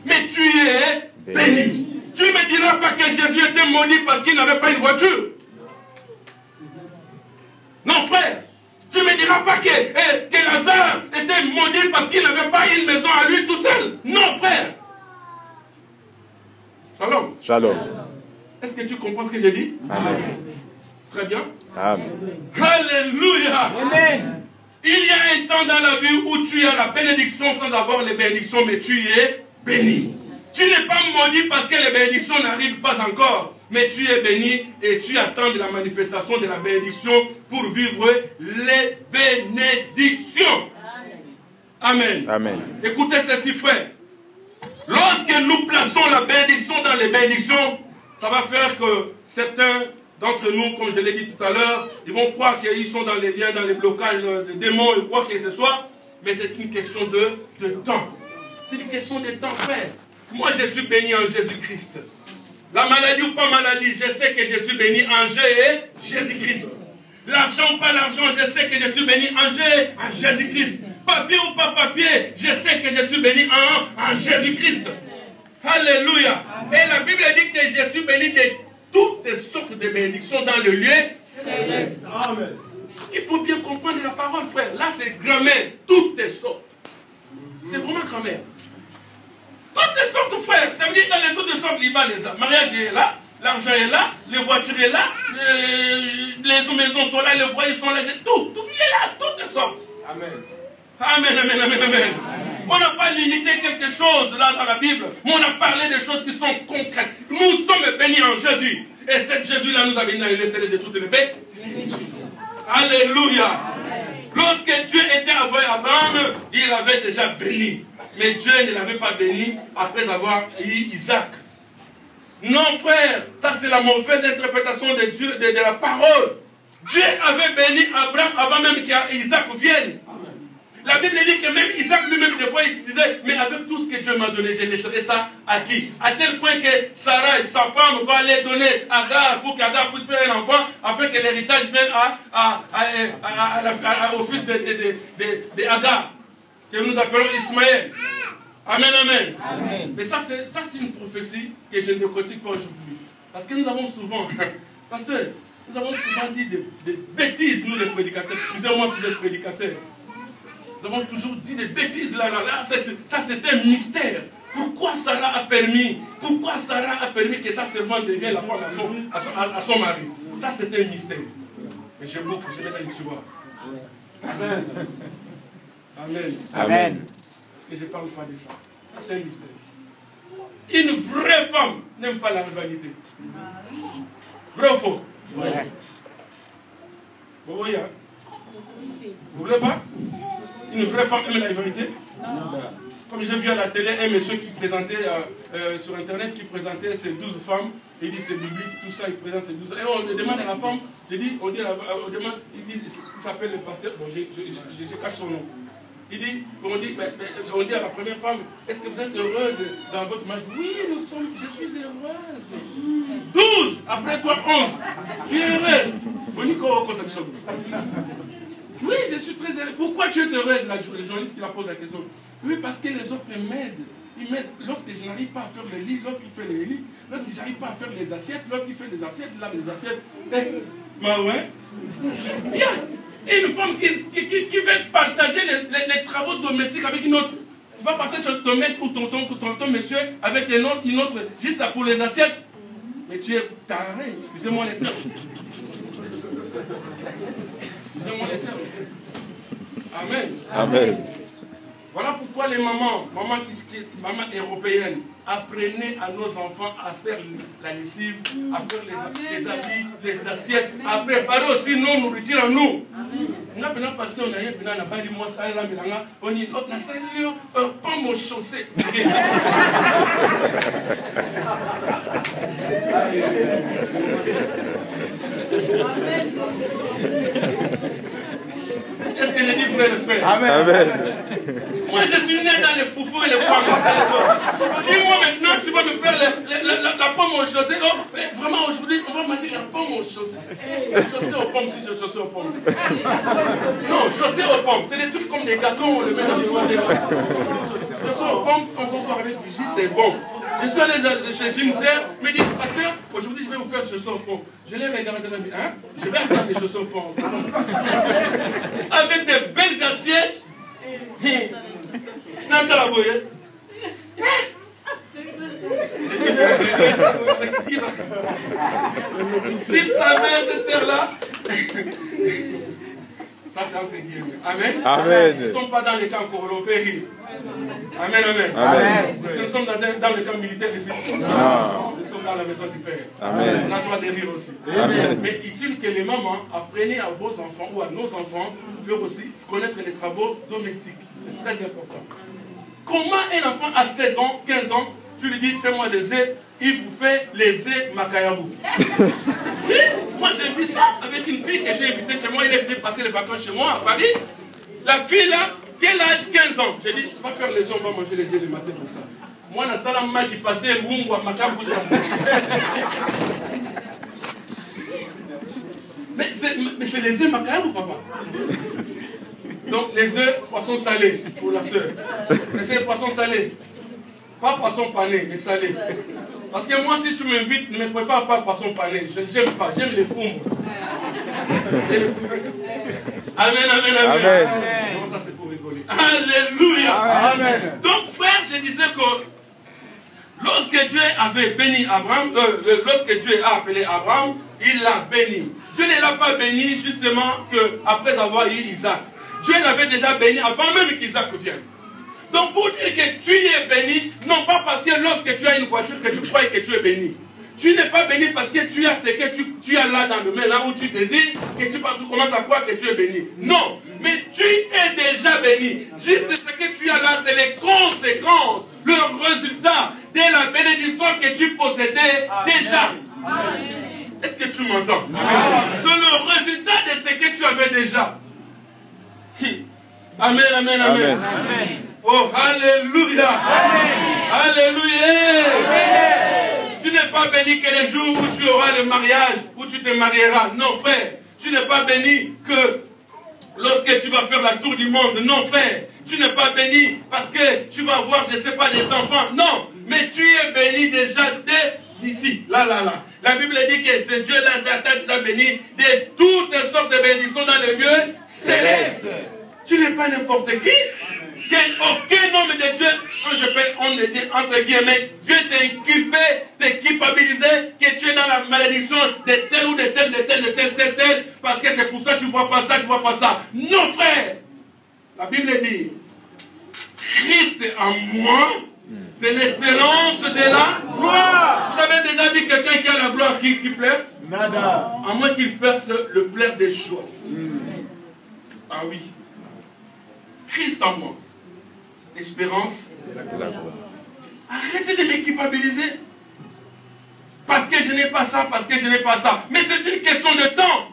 Mais tu es béni. Tu ne me diras pas que Jésus était maudit parce qu'il n'avait pas une voiture. Non, frère. Tu ne me diras pas que Lazare était maudit parce qu'il n'avait pas une maison à lui tout seul. Non, frère. Shalom. Shalom. Est-ce que tu comprends ce que j'ai dit? Amen. Très bien. Amen. Alléluia. Amen. Il y a un temps dans la vie où tu as la bénédiction sans avoir les bénédictions, mais tu es béni. Tu n'es pas maudit parce que les bénédictions n'arrivent pas encore. Mais tu es béni et tu attends de la manifestation de la bénédiction pour vivre les bénédictions. Amen. Amen. Écoutez ceci, frère. Lorsque nous plaçons la bénédiction dans les bénédictions, ça va faire que certains d'entre nous, comme je l'ai dit tout à l'heure, ils vont croire qu'ils sont dans les liens, dans les blocages des démons, et quoi que ce soit. Mais c'est une question de temps. C'est une question de temps, frère. Moi, je suis béni en Jésus-Christ. La maladie ou pas maladie, je sais que je suis béni en Jésus-Christ. L'argent ou pas l'argent, je sais que je suis béni en Jésus-Christ. Papier ou pas papier, je sais que je suis béni en Jésus-Christ. Alléluia. Et la Bible dit que je suis béni de toutes sortes de bénédictions dans le lieu céleste. Amen. Il faut bien comprendre la parole, frère. Là, c'est grammaire. Toutes sortes. C'est vraiment grammaire. Toutes sortes, frère. Ça veut dire dans les toutes sortes, le mariage est là, l'argent est là, les voitures sont là, les maisons sont là, les foyers sont là, tout est là, toutes sortes. Amen. Amen, amen, amen, amen. On n'a pas limité quelque chose là dans la Bible, mais on a parlé des choses qui sont concrètes. Nous sommes bénis en Jésus. Et cet Jésus-là nous a bénis dans le ciel de toutes les bêtes. Alléluia. Lorsque Dieu était avec Abraham, il avait déjà béni. Mais Dieu ne l'avait pas béni après avoir eu Isaac. Non, frère, ça c'est la mauvaise interprétation de Dieu, de la parole. Dieu avait béni Abraham avant même qu'Isaac vienne. La Bible dit que même Isaac lui-même, des fois, il se disait, mais avec tout ce que Dieu m'a donné, je laisserai ça à qui? À tel point que Sarah, sa femme, va aller donner à Agar pour qu'Agar puisse faire un enfant, afin que l'héritage vienne au fils de Agar, que nous appelons Ismaël. Amen, amen. Amen. Mais ça, c'est une prophétie que je ne critique pas aujourd'hui. Parce que nous avons souvent, pasteur, nous avons souvent dit des bêtises, nous les prédicateurs. Excusez-moi si vous êtes prédicateurs. Nous avons toujours dit des bêtises là. Ça c'est un mystère. Pourquoi Sarah a permis que sa servante devienne la femme à son mari? Ça c'est un mystère. Mais j'aime beaucoup, je vais aller tu vois. Amen. Amen. Amen. Parce que je ne parle pas de ça. Ça c'est un mystère. Une vraie femme n'aime pas la rivalité. Vrai ou faux? Ouais. Vous voyez? Vous voulez pas? Une vraie femme aime la vérité? Non. Comme j'ai vu à la télé un monsieur qui présentait sur internet, qui présentait ses 12 femmes, il dit c'est biblique, tout ça, il présente ses 12 femmes. Et on demande à la femme, on demande, il s'appelle le pasteur, bon, je cache son nom. Il dit, on dit à la première femme, est-ce que vous êtes heureuse dans votre mariage? Oui, je suis heureuse. 12, après toi 11, tu es heureuse. Oui, je suis très heureuse. Pourquoi tu es heureuse? Le journaliste qui la pose la question. Oui, parce que les autres m'aident. Ils m'aident. Lorsque je n'arrive pas à faire le lit, l'autre il fait le lit. Lorsque je n'arrive pas à faire les assiettes, l'autre il fait les assiettes, il lave les assiettes. Bah ouais. Il y a une femme qui veut partager les travaux domestiques avec une autre. Tu vas partager ton maître ou ton monsieur avec une autre, juste là pour les assiettes. Mais tu es taré, excusez-moi les termes. Excusez-moi les termes. Amen. Amen. Voilà pourquoi les mamans européennes, apprenez à nos enfants à faire la lessive, à faire les habits, les assiettes, à préparer aussi nos nourritures en nous. On a bien passé, on a eu bien la balle, moi ça là, on y a ça pas mon chaussée. Est-ce que les dit frère et frère? Amen. Moi je suis né dans les foufous et les pommes. Dis-moi maintenant, tu vas me faire la pomme aux chaussées. Oh, vraiment aujourd'hui, on va manger la pomme aux chaussées. Chaussées aux pommes, si je chaussée aux pommes. Non, chaussées aux pommes. C'est des trucs comme des gâteaux, on le met dans les chaussées aux pommes, on va parler du jus, c'est bon. Je suis allé chez une sœur, me dit, pasteur, aujourd'hui je vais vous faire des chaussons aux pommes. Je l'ai regardé, hein? Je vais regarder les chaussons aux pommes. Avec des belles assiettes. Non, t'as la bouille. S'il savait ces sœurs-là. Ça c'est entre guillemets. Amen. Amen. Nous ne sommes pas dans les camps corrompés. Amen, amen. Amen. Est-ce que nous sommes dans le camp militaire ici? Non. Nous sommes dans la maison du Père. Amen. On a le droit de rire aussi. Amen. Mais est-il que les mamans apprenez à vos enfants ou à nos enfants faire aussi connaître les travaux domestiques? C'est très important. Comment un enfant à 16 ans, 15 ans, tu lui dis fais-moi des œufs, il vous fait les œufs macayabou? Oui, moi j'ai vu ça avec une fille que j'ai invitée chez moi, elle est venue passer les vacances chez moi à Paris. La fille là, quel âge? 15 ans. J'ai dit, tu vas faire les œufs, on va manger les œufs le matin comme ça. Moi, dans ça, là, qui passait Mungu à Macabou. Mais c'est les œufs macayabou, papa. Donc les œufs, poisson salé pour la soeur. Mais c'est les poissons salés. Pas poisson pané, mais salé. Parce que moi, si tu m'invites, ne me prépare pas poisson pané. Je n'aime pas, j'aime les fours. Amen, amen, amen. Amen. Non, ça c'est pour rigoler. Alléluia. Amen. Donc frère, je disais que lorsque Dieu avait béni Abraham, lorsque Dieu a appelé Abraham, il l'a béni. Dieu ne l'a pas béni justement qu'après avoir eu Isaac. Dieu l'avait déjà béni avant même qu'Isaac vienne. Donc pour dire que tu es béni, non pas parce que lorsque tu as une voiture que tu crois que tu es béni. Tu n'es pas béni parce que tu as ce que tu as là dans le main, là où tu désires, que tu commences à croire que tu es béni. Non, mais tu es déjà béni. Juste ce que tu as là, c'est les conséquences, le résultat de la bénédiction que tu possédais déjà. Est-ce que tu m'entends? C'est le résultat de ce que tu avais déjà. Amen, amen, amen. Oh, alléluia. Alléluia. Tu n'es pas béni que les jours où tu auras le mariage, où tu te marieras. Non, frère. Tu n'es pas béni que lorsque tu vas faire la tour du monde. Non, frère. Tu n'es pas béni parce que tu vas avoir, je ne sais pas, des enfants. Non. Mais tu es béni déjà dès ici. Là. La Bible dit que ce Dieu-là t'a déjà béni de toutes sortes de bénédictions dans les lieux célestes. Tu n'es pas n'importe qui. Aucun homme de Dieu, quand je peux, on le dit entre guillemets, Dieu t'a inculpé, t'a culpabilisé, que tu es dans la malédiction de tel ou de tel, parce que c'est pour ça que tu ne vois pas ça, tu ne vois pas ça. Non, frère. La Bible dit, Christ en moi, c'est l'espérance de la gloire. Vous avez déjà vu quelqu'un qui a la gloire qui pleure? Nada. À moins qu'il fasse le plaire des choses. Ah oui. Christ en moi. L'espérance de la gloire. Arrêtez de me culpabiliser. Parce que je n'ai pas ça, parce que je n'ai pas ça. Mais c'est une question de temps.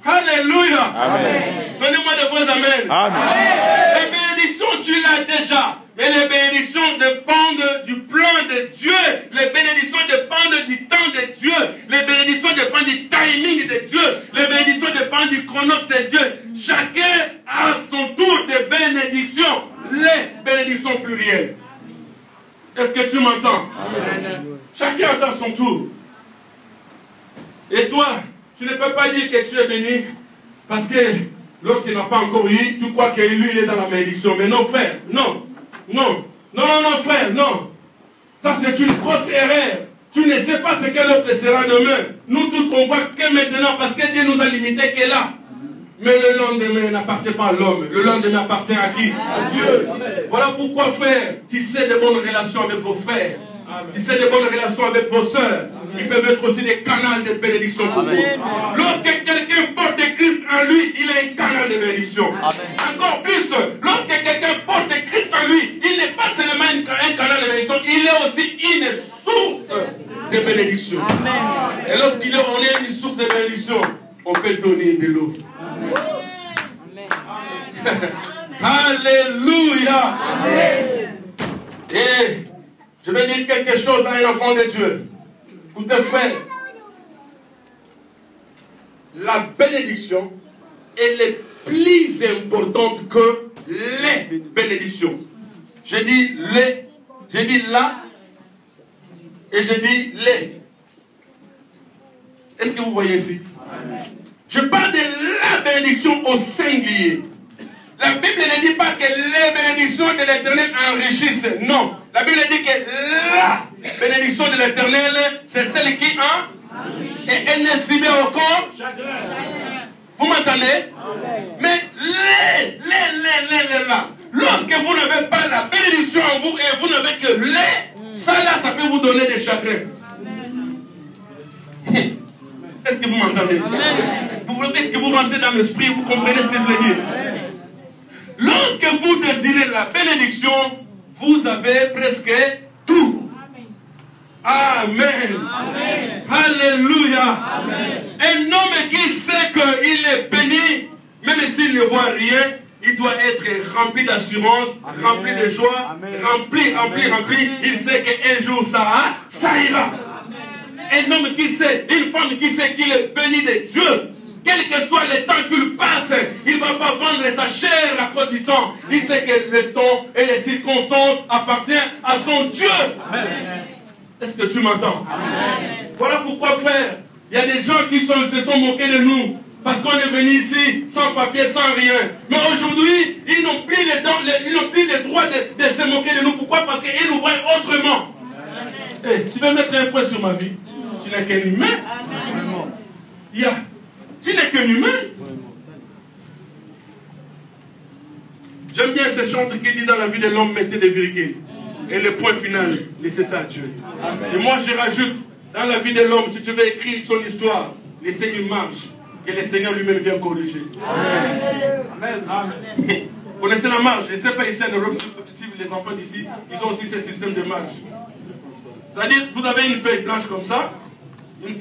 Alléluia. Donnez-moi de vos amens. Amen. Les bénédictions, tu l'as déjà. Mais les bénédictions dépendent du plan de Dieu. Les bénédictions dépendent du temps de Dieu. Les bénédictions dépendent du timing de Dieu. Les bénédictions dépendent du chronos de Dieu. Chacun a son tour de bénédiction. Les bénédictions plurielles. Est-ce que tu m'entends? Chacun attend son tour. Et toi, tu ne peux pas dire que tu es béni parce que l'autre n'a pas encore eu, tu crois que lui il est dans la malédiction. Mais non, frère, non. Non, frère, non. Ça, c'est une grosse erreur. Tu ne sais pas ce que l'autre sera demain. Nous tous, on voit que maintenant, parce que Dieu nous a limité qu'elle est là. Mais le lendemain n'appartient pas à l'homme. Le lendemain appartient à qui? À Dieu. Voilà pourquoi, frère, tissez de bonnes relations avec vos frères. Tissez de bonnes relations avec vos sœurs. Ils peuvent être aussi des canaux de bénédiction pour vous. Lorsque quelqu'un porte Christ en lui, il est un canal de bénédiction. Encore plus, lorsque quelqu'un porte Christ en lui, il n'est pas seulement un canal de bénédiction, il est aussi une source de bénédiction. Et lorsqu'on est une source de bénédiction, on peut donner de l'eau. Alléluia. Et je vais dire quelque chose à un enfant de Dieu. Pour te faire. La bénédiction, elle est plus importante que les bénédictions. Je dis les, je dis la, et je dis les. Est-ce que vous voyez ici? Je parle de la bénédiction au singulier. La Bible ne dit pas que les bénédictions de l'Éternel enrichissent. Non. La Bible dit que la bénédiction de l'Éternel, c'est celle qui enrichit. Et elle n'est ciblée au corps. Vous m'entendez? Mais là. Lorsque vous n'avez pas la bénédiction en vous et vous n'avez que les, ça là, ça peut vous donner des chagrins. Est-ce que vous m'entendez? Est-ce que vous rentrez dans l'esprit? Vous comprenez ce que je veux dire? Lorsque vous désirez la bénédiction, vous avez presque tout. Amen. Amen. Alléluia. Amen. Un homme qui sait qu'il est béni, même s'il ne voit rien, il doit être rempli d'assurance, rempli de joie, rempli. Il sait qu'un jour ça ira. Un homme qui sait, une femme qui sait qu'il est béni de Dieu, quel que soit le temps qu'il passe, il ne va pas vendre sa chair à cause du temps. Il sait que le temps et les circonstances appartiennent à son Dieu. Est-ce que tu m'entends? Voilà pourquoi, frère, il y a des gens qui se sont moqués de nous. Parce qu'on est venu ici sans papier, sans rien. Mais aujourd'hui, ils n'ont plus le droit de se moquer de nous. Pourquoi? Parce qu'ils nous voient autrement. Hey, tu veux mettre un point sur ma vie? Tu n'es qu'un humain. Tu n'es qu'un humain. J'aime bien ce chantre qui dit dans la vie de l'homme, mettez des virgules. Et le point final, laissez ça à Dieu. Amen. Et moi je rajoute, Dans la vie de l'homme, si tu veux écrire son histoire, laissez une marche que le Seigneur lui-même vient corriger. Amen. Amen. Vous connaissez la marche? Je ne sais pas ici en Europe si les enfants d'ici, ils ont aussi ce système de marche. C'est-à-dire, vous avez une feuille blanche comme ça, mais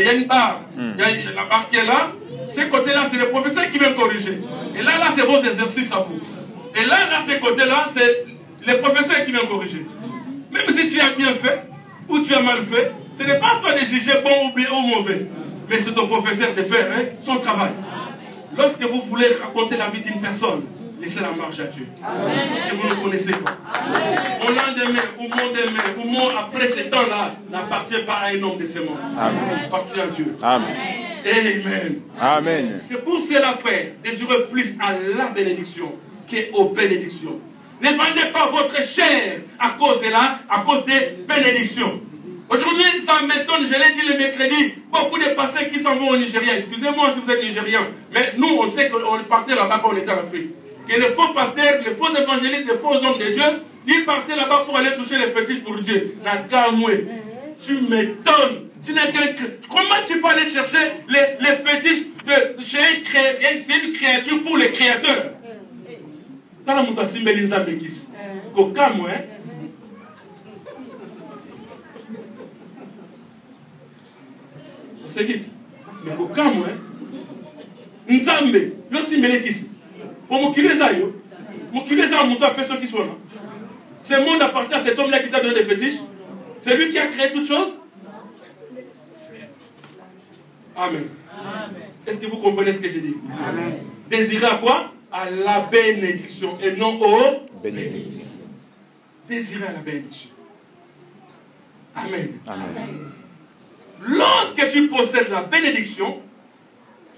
il y a une barre. Il y a la barre qui est là. Ce côté-là, c'est le professeur qui vient corriger. Et là, c'est vos exercices à vous. Et là, ce côté-là, c'est le professeur qui vient corriger. Même si tu as bien fait ou tu as mal fait, ce n'est pas à toi de juger bon ou bien ou mauvais. Mais c'est ton professeur de faire son travail. Lorsque vous voulez raconter la vie d'une personne, laissez la marge à Dieu. Parce que vous ne connaissez pas. Mon lendemain, ou mon demain, ou mon après ce temps-là, n'appartient pas à un homme de ce monde. Il appartient à Dieu. Amen. Amen. Amen. C'est pour cela, frère, désirez plus à la bénédiction qu'aux bénédictions. Ne vendez pas votre chair à cause des bénédictions. Aujourd'hui, ça m'étonne, je l'ai dit le mercredi, beaucoup de pasteurs qui s'en vont au Nigeria. Excusez-moi si vous êtes nigérien, mais nous, on sait qu'on partait là-bas quand on était en Afrique. Que les faux pasteurs, les faux évangélistes, les faux hommes de Dieu, ils partaient là-bas pour aller toucher les fétiches pour Dieu. Tu m'étonnes. Comment tu peux aller chercher les fétiches chez une créature pour les créateurs? Ça, la mouta simbeli nzambe kisi. Kokamwe. C'est vite. Mais kokamwe. Nzambe. Yo simbeli kisi. Pour mukileza yo. Mukileza mouta personne qui soit là. Ce monde appartient à cet homme-là qui t'a donné des fétiches. C'est lui qui a créé toutes choses. Amen. Est-ce que vous comprenez ce que j'ai dit? Amen. Désirez à quoi? À la bénédiction et non aux bénédictions. Désirez à la bénédiction. Amen. Amen. Lorsque tu possèdes la bénédiction,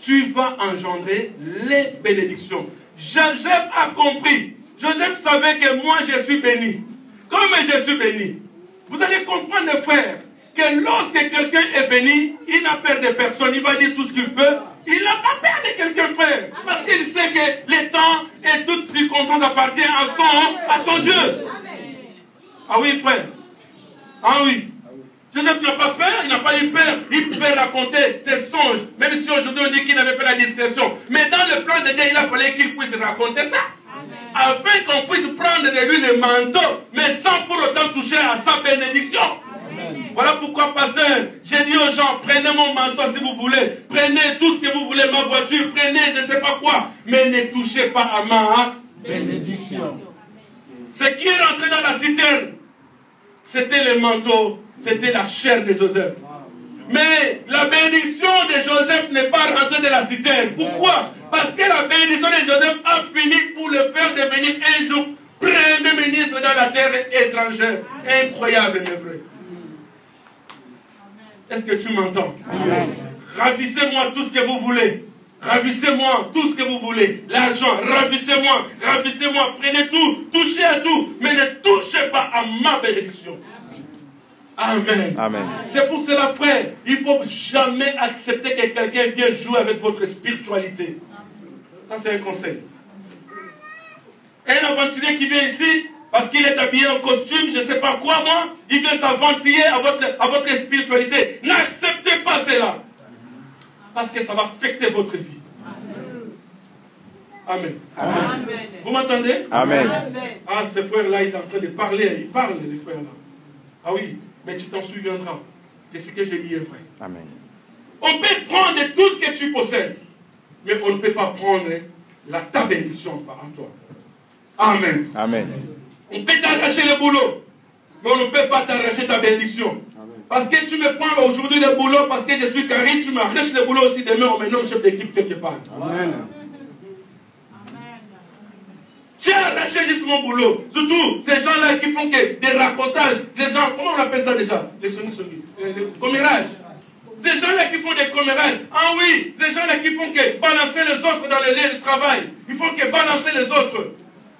tu vas engendrer les bénédictions. Joseph a compris. Joseph savait que moi je suis béni. Comme je suis béni, vous allez comprendre, frère, que lorsque quelqu'un est béni, il n'a peur de personne, il va dire tout ce qu'il peut. Il n'a pas peur de quelqu'un, frère. Parce qu'il sait que les temps et toutes circonstances appartiennent à son Dieu. Ah oui, frère. Ah oui. Joseph n'a pas peur, il n'a pas eu peur. Il peut raconter ses songes. Même si aujourd'hui on dit qu'il n'avait pas la discrétion. Mais dans le plan de Dieu, il a fallu qu'il puisse raconter ça. Afin qu'on puisse prendre de lui le manteau, mais sans pour autant toucher à sa bénédiction. Voilà pourquoi, pasteur, j'ai dit aux gens, prenez mon manteau si vous voulez, prenez tout ce que vous voulez, ma voiture, prenez je ne sais pas quoi, mais ne touchez pas à ma bénédiction. Ce qui est rentré dans la citerne, c'était le manteau, c'était la chair de Joseph. Mais la bénédiction de Joseph n'est pas rentrée dans la citerne. Pourquoi? Parce que la bénédiction de Joseph a fini pour le faire devenir un jour premier ministre dans la terre étrangère. Incroyable, mes frères. Est-ce que tu m'entends? Ravissez-moi tout ce que vous voulez. Ravissez-moi tout ce que vous voulez. L'argent, ravissez-moi, ravissez-moi. Prenez tout, touchez à tout, mais ne touchez pas à ma bénédiction. Amen. Amen. C'est pour cela, frère, il ne faut jamais accepter que quelqu'un vienne jouer avec votre spiritualité. Ça, c'est un conseil. Un aventurier qui vient ici, parce qu'il est habillé en costume, je ne sais pas quoi, moi, il vient s'aventurer à votre spiritualité. N'acceptez pas cela. Parce que ça va affecter votre vie. Amen. Amen. Vous m'entendez? Amen. Ah, ce frère-là, il est en train de parler. Il parle, les frères-là. Ah oui, mais tu t'en souviendras de ce que j'ai dit, frère. Amen. On peut prendre tout ce que tu possèdes, mais on ne peut pas prendre ta bénédiction en toi. Amen. Amen. On peut t'arracher le boulot, mais on ne peut pas t'arracher ta bénédiction. Parce que tu me prends aujourd'hui le boulot parce que je suis charisme, tu m'arraches le boulot aussi demain, on me nomme chef d'équipe quelque part. Amen. Tu as arraché juste mon boulot. Surtout ces gens-là qui font que des racontages. Ces gens, comment on appelle ça déjà? Les commérages. Ces gens-là qui font des commérages. Ah oui, ces gens-là qui font que balancer les autres dans les lieux de travail. Ils font que balancer les autres.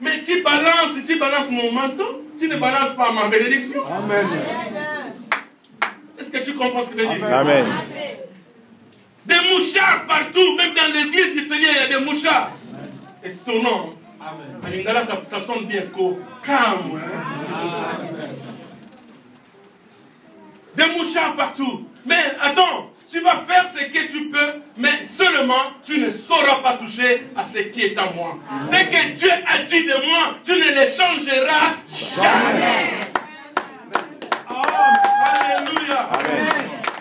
Mais tu balances mon manteau, tu ne balances pas ma bénédiction. Amen. Est-ce que tu comprends ce que je veux dire? Amen. Des mouchards partout, même dans l'église du Seigneur, il y a des mouchards. Étonnant. En lingala, ça sonne bien. Calme. des mouchards partout. Mais attends, tu vas faire ce que tu peux, mais seulement tu ne sauras pas toucher à ce qui est à moi. Ce que Dieu a dit de moi, tu ne le changeras jamais. Oh, alléluia. Amen.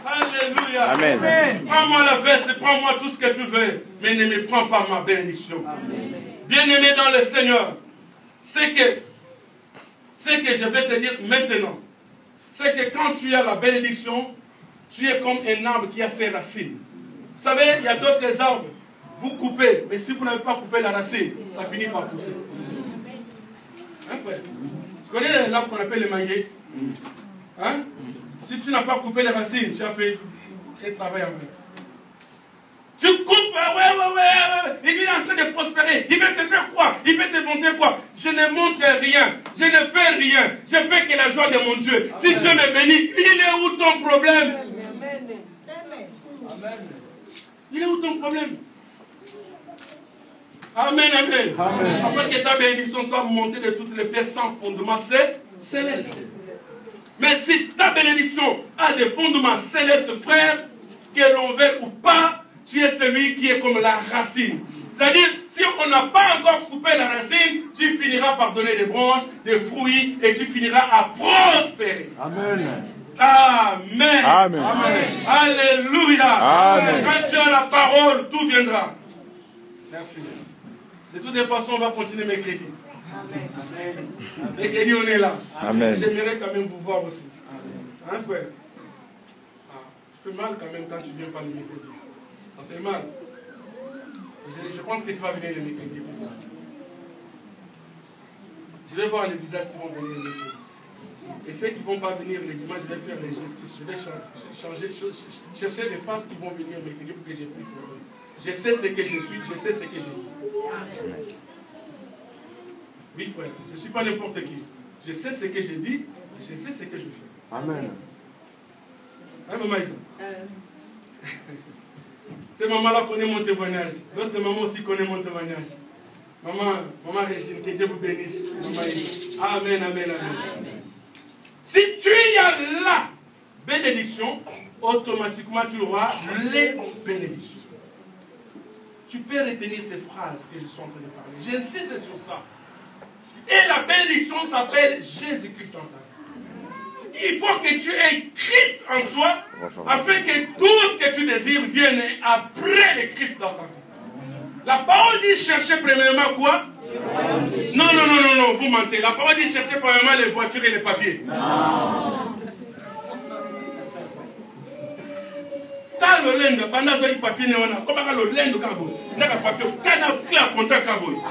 Alléluia. Amen. Prends-moi la veste et prends-moi tout ce que tu veux, mais ne me prends pas ma bénédiction. Bien-aimé dans le Seigneur, ce que je vais te dire maintenant, c'est que quand tu as la bénédiction, tu es comme un arbre qui a ses racines. Vous savez, il y a d'autres arbres, vous coupez, mais si vous n'avez pas coupé la racine, ça finit par pousser. Hein, frère? Tu connais l'arbre qu'on appelle le manguier? Hein? Si tu n'as pas coupé les racines, tu as fait un travail en fait. Tu coupes, ouais. Il est en train de prospérer. Il veut se faire quoi? Il veut se vanter quoi? Je ne montre rien. Je ne fais rien. Je fais que la joie de mon Dieu. Si Dieu me bénit, il est où ton problème? Il est où ton problème? Amen, amen. Après que ta bénédiction soit montée de toutes les pièces sans fondement céleste. Mais si ta bénédiction a des fondements célestes, frère, que l'on veuille ou pas, tu es celui qui est comme la racine. C'est-à-dire, si on n'a pas encore coupé la racine, tu finiras par donner des branches, des fruits, et tu finiras à prospérer. Amen. Amen. Amen. Alléluia. Amen. Quand tu as la parole, tout viendra. Merci. De toutes les façons, on va continuer mercredi. Amen. Mercredi, on est là. Amen. J'aimerais quand même vous voir aussi. Hein, frère? Ça fait mal quand même quand tu viens pas le mercredi. Ça fait mal. Je pense que tu vas venir le mercredi. Je vais voir les visages qui vont venir le mercredi. Et ceux qui ne vont pas venir le dimanche, je vais faire les justices. Je vais chercher les faces qui vont venir le mercredi pour que je prie pour eux. Je sais ce que je suis, je sais ce que je dis. Oui, frère, je ne suis pas n'importe qui. Je sais ce que je dis, je sais ce que je fais. Amen. Hein, maman Isa? Cette maman-là connaît mon témoignage. L'autre maman aussi connaît mon témoignage. Maman Régine, que Dieu vous bénisse. Maman Isa. Amen, amen, amen. Si tu as la bénédiction, automatiquement tu auras les bénédictions. Tu peux retenir ces phrases que je suis en train de parler. J'insiste sur ça. Et la bénédiction s'appelle Jésus-Christ en ta vie. Il faut que tu aies Christ en toi, afin que tout ce que tu désires vienne après le Christ dans ta vie. La parole dit chercher premièrement quoi? Non, vous mentez. La parole dit chercher premièrement les voitures et les papiers. Quand le lendo, pendant que les papiers ne sont pas, comment le lendo cabo, n'a pas papier, quand on clair contact cabo.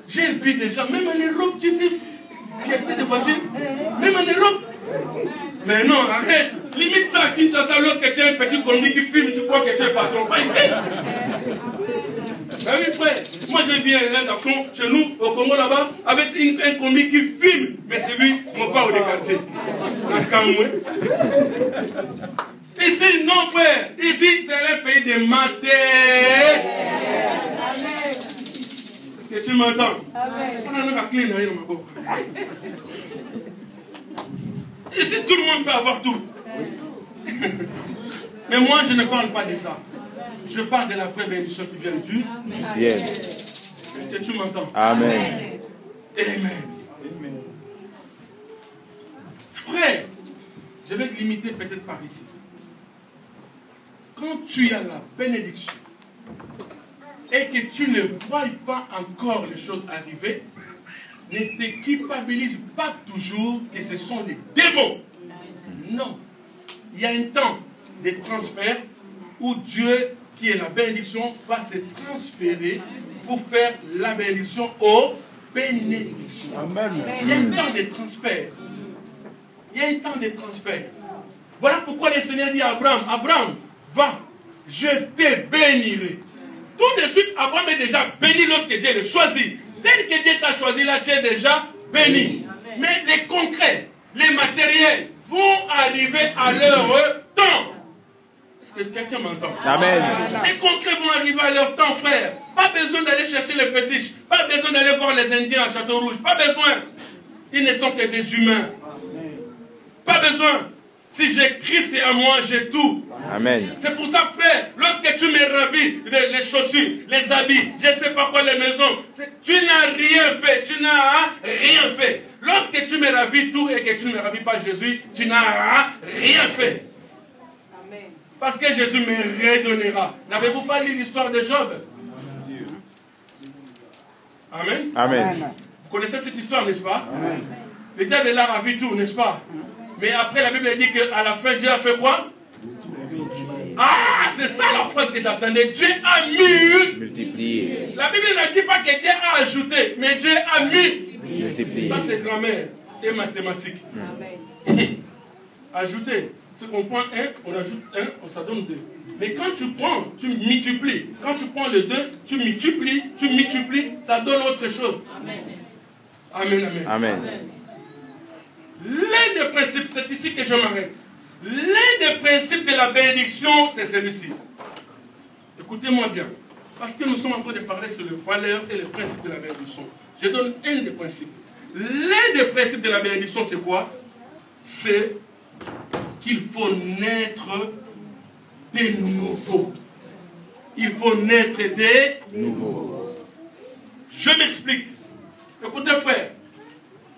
J'ai vu des gens, même en Europe, tu fais fierté de voiture, même en Europe. Mais non, arrête. Limite ça à Kinshasa, lorsque tu as un petit commis qui filme, tu crois que tu es patron. Pas ici. Ben oui, frère. Moi, j'ai vu un garçon chez nous, au Congo là-bas, avec un commis qui filme. Mais c'est lui, mon père au quartier. Ici, non, frère. Ici, c'est un pays de maté. Est-ce que tu m'entends? On a la clé derrière ma bouche. Ici, tout le monde peut avoir tout. Mais moi, je ne parle pas de ça. Je parle de la vraie bénédiction qui vient du ciel. Est-ce que tu m'entends? Amen. Amen. Frère, je vais te limiter peut-être par ici. Quand tu as la bénédiction et que tu ne vois pas encore les choses arriver, ne t'équipabilise pas toujours que ce sont des démons. Non. Il y a un temps de transfert où Dieu, qui est la bénédiction, va se transférer pour faire la bénédiction aux bénédictions. Amen. Il y a un temps de transfert. Il y a un temps de transfert. Voilà pourquoi le Seigneur dit à Abraham, Abraham, va, je te bénirai. Tout de suite, Abraham est déjà béni lorsque Dieu le choisit. Tel que Dieu t'a choisi là, tu es déjà béni. Mais les concrets, les matériels vont arriver à leur temps. Est-ce que quelqu'un m'entend? Amen. Les concrets vont arriver à leur temps, frère. Pas besoin d'aller chercher les fétiches. Pas besoin d'aller voir les Indiens à Château Rouge. Pas besoin. Ils ne sont que des humains. Pas besoin. Si j'ai Christ en moi, j'ai tout. Amen. C'est pour ça, frère, lorsque tu me ravis les chaussures, les habits, je ne sais pas quoi, les maisons, tu n'as rien fait. Tu n'as rien fait. Lorsque tu me ravis tout et que tu ne me ravis pas Jésus, tu n'as rien fait. Parce que Jésus me redonnera. N'avez-vous pas lu l'histoire de Job? Amen. Amen. Vous connaissez cette histoire, n'est-ce pas? Amen. Le diable l'a ravi tout, n'est-ce pas? Mais après, la Bible dit qu'à la fin, Dieu a fait quoi? Ah, c'est ça la phrase que j'attendais. Dieu a multiplié. La Bible ne dit pas que Dieu a ajouté, mais Dieu a multiplié. Ça, c'est grammaire et mathématiques. Ajouter. C'est qu'on prend 1, on ajoute 1, ça donne 2. Mais quand tu prends, tu multiplies. Quand tu prends le 2, tu multiplies, ça donne autre chose. Amen. Amen, amen. Amen. L'un des principes, c'est ici que je m'arrête. L'un des principes de la bénédiction, c'est celui-ci. Écoutez-moi bien. Parce que nous sommes en train de parler sur les valeurs et les principes de la bénédiction. Je donne un des principes. L'un des principes de la bénédiction, c'est quoi? C'est qu'il faut naître de nouveau. Il faut naître de nouveau. Je m'explique. Écoutez, frère.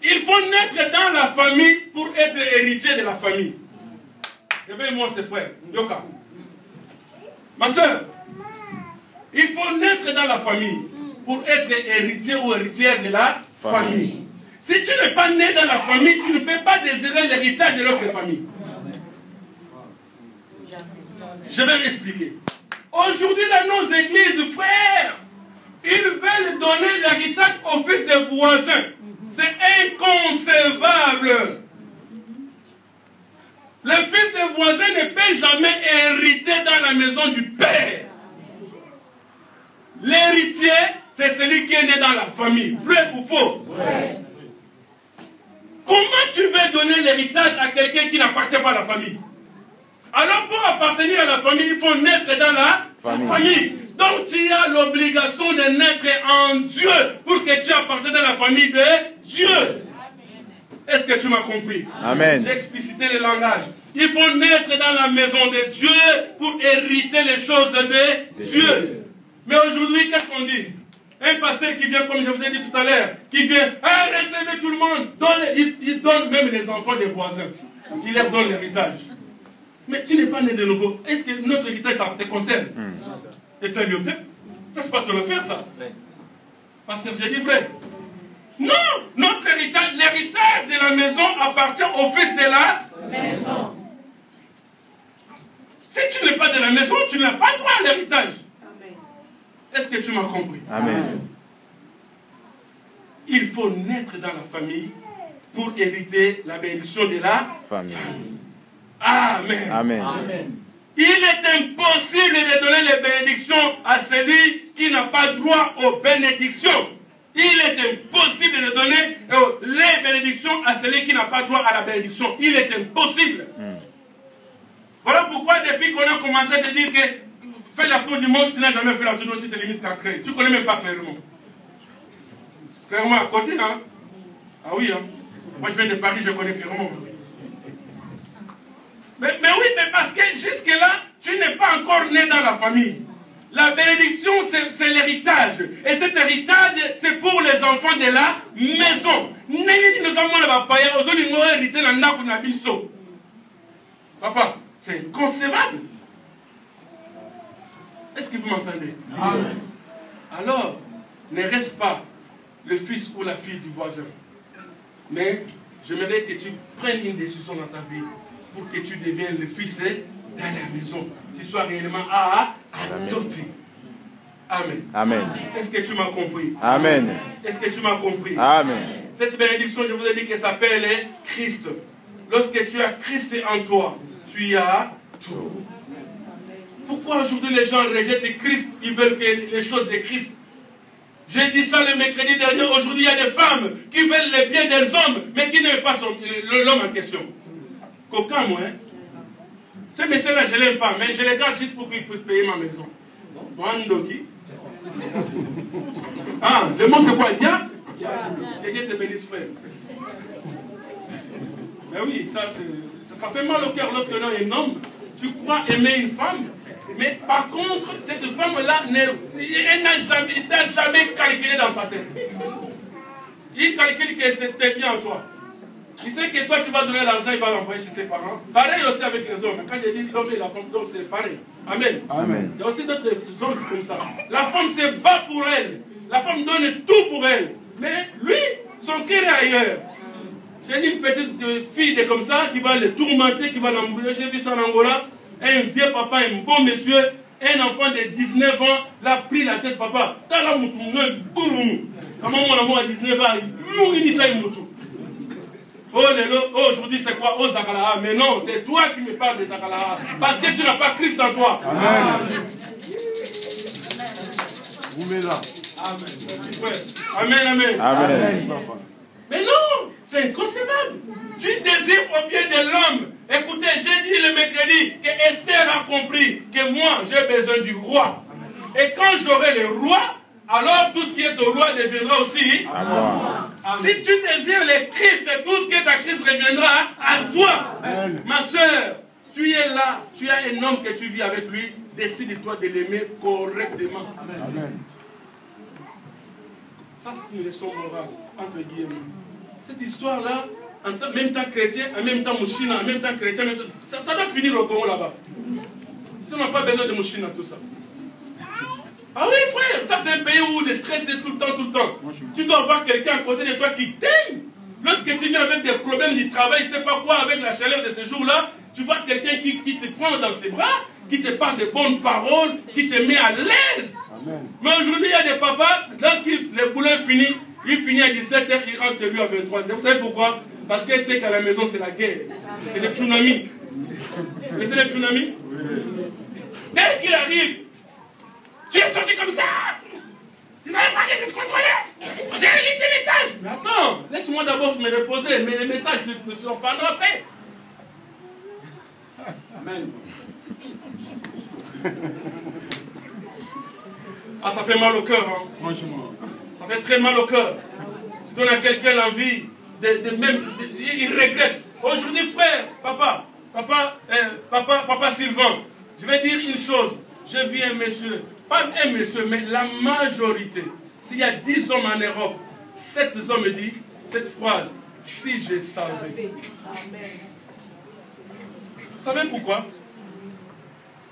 Il faut naître dans la famille pour être héritier de la famille. Réveille-moi, ses frères. Yoka. Ma soeur, il faut naître dans la famille pour être héritier ou héritière de la famille. Si tu n'es pas né dans la famille, tu ne peux pas désirer l'héritage de l'autre famille. Je vais m'expliquer. Aujourd'hui, dans nos églises, frères, ils veulent donner l'héritage au fils des voisins. C'est inconcevable. Le fils des voisins ne peut jamais hériter dans la maison du père. L'héritier, c'est celui qui est né dans la famille. Vrai ou faux? Ouais. Comment tu veux donner l'héritage à quelqu'un qui n'appartient pas à la famille? Alors pour appartenir à la famille, il faut naître dans la famille. Donc tu as l'obligation de naître en Dieu pour que tu appartiennes à la famille de Dieu. Est-ce que tu m'as compris? Amen. J'ai explicité le langage. Il faut naître dans la maison de Dieu pour hériter les choses de Dieu. Mais aujourd'hui, qu'est-ce qu'on dit? Un pasteur qui vient, comme je vous ai dit tout à l'heure, qui vient, recevez tout le monde, il donne même les enfants des voisins. Il leur donne l'héritage. Mais tu n'es pas né de nouveau. Est-ce que notre héritage te concerne? Et t'as mieux fait? Ça, c'est pas ton affaire, ça. Pasteur, j'ai dit vrai. Non, notre héritage, l'héritage de la maison appartient au fils de la maison. Si tu n'es pas de la maison, tu n'as pas droit à l'héritage. Est-ce que tu m'as compris? Amen. Il faut naître dans la famille pour hériter la bénédiction de la famille. Amen. Amen. Amen. Il est impossible de donner les bénédictions à celui qui n'a pas droit aux bénédictions. Il est impossible de donner les bénédictions à celui qui n'a pas droit à la bénédiction. Il est impossible. Voilà pourquoi depuis qu'on a commencé à te dire que fais la tour du monde, tu n'as jamais fait la tour du monde, tu te limites qu'à créer. Tu ne connais même pas clairement. Clairement à côté, hein? Ah oui, hein? Moi je viens de Paris, je connais clairement. Mais oui, mais parce que jusque-là, tu n'es pas encore né dans la famille. La bénédiction, c'est l'héritage. Et cet héritage, c'est pour les enfants de la maison. Papa, c'est inconcevable. Est-ce que vous m'entendez? Amen. Alors, ne reste pas le fils ou la fille du voisin. Mais j'aimerais que tu prennes une décision dans ta vie pour que tu deviennes le fils de la maison. Tu sois réellement adopté. Amen. Amen. Est-ce que tu m'as compris? Amen. Est-ce que tu m'as compris? Amen. Cette bénédiction, je vous ai dit qu'elle s'appelle Christ. Lorsque tu as Christ en toi, tu as tout. Pourquoi aujourd'hui les gens rejettent Christ? Ils veulent que les choses de Christ. J'ai dit ça le mercredi dernier. Aujourd'hui, il y a des femmes qui veulent le bien des hommes, mais qui n'aiment pas l'homme en question. Coquin, moi. Hein? Ce monsieur-là, je ne l'aime pas, mais je le garde juste pour qu'il puisse payer ma maison. Wandoki. Ah, le mot c'est quoi? Dia? Que Dieu te bénisse, frère. Mais oui, ça fait mal au cœur lorsque l'un est un homme. Tu crois aimer une femme, mais par contre, cette femme-là, elle ne t'a jamais calculé dans sa tête. Il calcule que c'était bien en toi. Il sait que toi, tu vas donner l'argent, il va l'envoyer chez ses parents. Pareil aussi avec les hommes. Quand j'ai dit l'homme et la femme, donc c'est pareil. Amen. Amen. Il y a aussi d'autres hommes, c'est comme ça. La femme se bat pour elle. La femme donne tout pour elle. Mais lui, son cœur est ailleurs. J'ai dit une petite fille de comme ça qui va le tourmenter, qui va l'embrouiller. J'ai vu ça en Angola. Un vieux papa, un bon monsieur, un enfant de 19 ans, l'a pris la tête, papa. T'as la moutou, comment mon amour à 19 ans, il dit ça, il moutou. Oh, aujourd'hui c'est quoi? Oh, Zakalaha. Mais non, c'est toi qui me parles de Zakalaha. Parce que tu n'as pas Christ en toi. Amen. Vous mettez là. Amen. Amen. Amen. Mais non, c'est inconcevable. Tu désires au bien de l'homme. Écoutez, j'ai dit le mercredi que Esther a compris que moi, j'ai besoin du roi. Et quand j'aurai le roi, alors tout ce qui est au roi deviendra aussi à si tu désires le Christ, tout ce qui est à Christ reviendra à toi. Amen. Ma soeur, tu es là, tu as un homme que tu vis avec lui, décide-toi de l'aimer correctement. Amen. Ça, c'est une leçon morale, entre guillemets. Cette histoire-là, en même temps chrétien, en même temps mouchina, en même temps chrétien, ça doit finir au Congo là-bas. Si on n'a pas besoin de mouchina, tout ça. Ah oui, frère, ça c'est un pays où le stress est tout le temps. Tu dois avoir quelqu'un à côté de toi qui t'aime. Lorsque tu viens avec des problèmes du travail, je ne sais pas quoi, avec la chaleur de ce jour-là, tu vois quelqu'un qui te prend dans ses bras, qui te parle de bonnes paroles, qui te met à l'aise. Mais aujourd'hui, il y a des papas, lorsqu'il le boulot finit, il finit à 17h, il rentre chez lui à 23h. Vous savez pourquoi? Parce qu'il sait qu'à la maison, c'est la guerre. C'est le tsunami. Mais c'est le tsunami? Dès qu'il arrive, tu es sorti comme ça! Tu ne savais pas que je te contrôlais! J'ai lu tes messages! Mais attends, laisse-moi d'abord me reposer. Mais les messages, tu en parleras après. Amen. Ah, ça fait mal au cœur, hein, franchement. Ça fait très mal au cœur. Tu donnes à quelqu'un l'envie il regrette. Aujourd'hui, frère, papa Sylvain, je vais dire une chose. Je vis un monsieur, pas un monsieur, mais la majorité. S'il y a 10 hommes en Europe, 7 hommes disent cette phrase, si je savais. Vous savez pourquoi?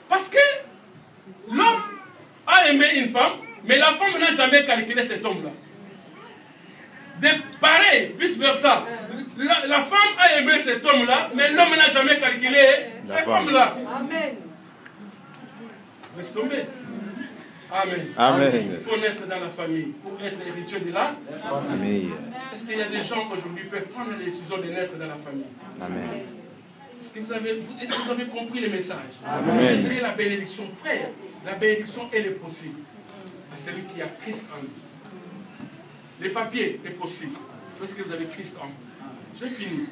Parce que l'homme a aimé une femme, mais la femme n'a jamais calculé cet homme-là. De pareil, vice-versa. La femme a aimé cet homme-là, mais l'homme n'a jamais calculé cette femme-là. Amen. Laisse tomber. Amen. Amen. Il faut naître dans la famille pour être héritier de là. Amen. Est-ce qu'il y a des gens aujourd'hui qui peuvent prendre la décision de naître dans la famille? Amen. Est-ce que vous avez compris le message? Amen. Désirez la bénédiction, frère. La bénédiction, elle est possible à celui qui a Christ en lui. Les papiers est possible parce que vous avez Christ en vous. J'ai fini.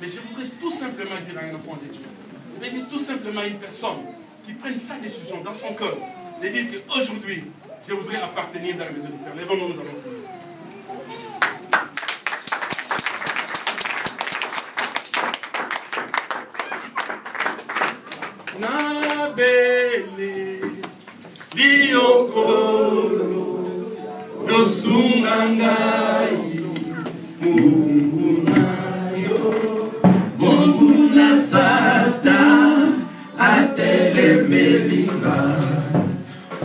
Mais je voudrais tout simplement dire à un enfant de Dieu. Je vais dire tout simplement à une personne qui prenne sa décision dans son cœur de dire qu'aujourd'hui, je voudrais appartenir dans la maison du Père. Lèvons-nous, nous allons prier. Nabele liokolo nosungangai Mungu nayo Mungu na sata atelemelika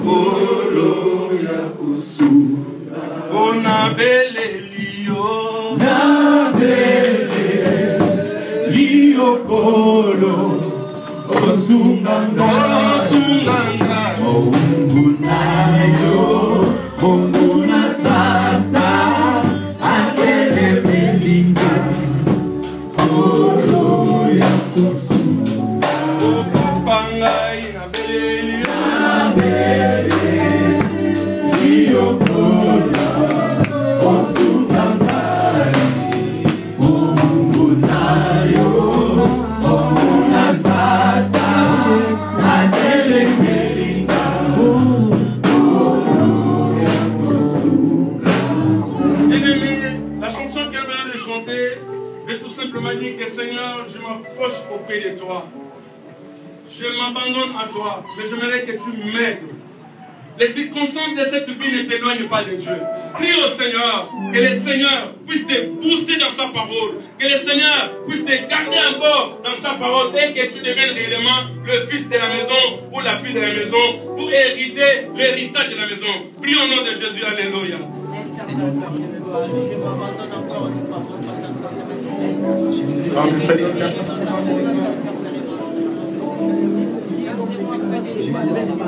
kolo ya kusura onabele liyo nabele liokolo Osunganga, Mungu nayo, Mungu na sata, atelemelinga, olo ya kusunga. Opanga inabeli, inabeli, iokola, osunganga, Mungu nayo, Mungu na sata. Enemy disciple m'a dit que Seigneur, je m'approche auprès de toi. Je m'abandonne à toi, mais j'aimerais que tu m'aides. Les circonstances de cette vie ne t'éloignent pas de Dieu. Prie au Seigneur, que le Seigneur puisse te booster dans sa parole, que le Seigneur puisse te garder encore dans sa parole et que tu deviennes réellement le fils de la maison ou la fille de la maison pour hériter l'héritage de la maison. Prie au nom de Jésus, alléluia.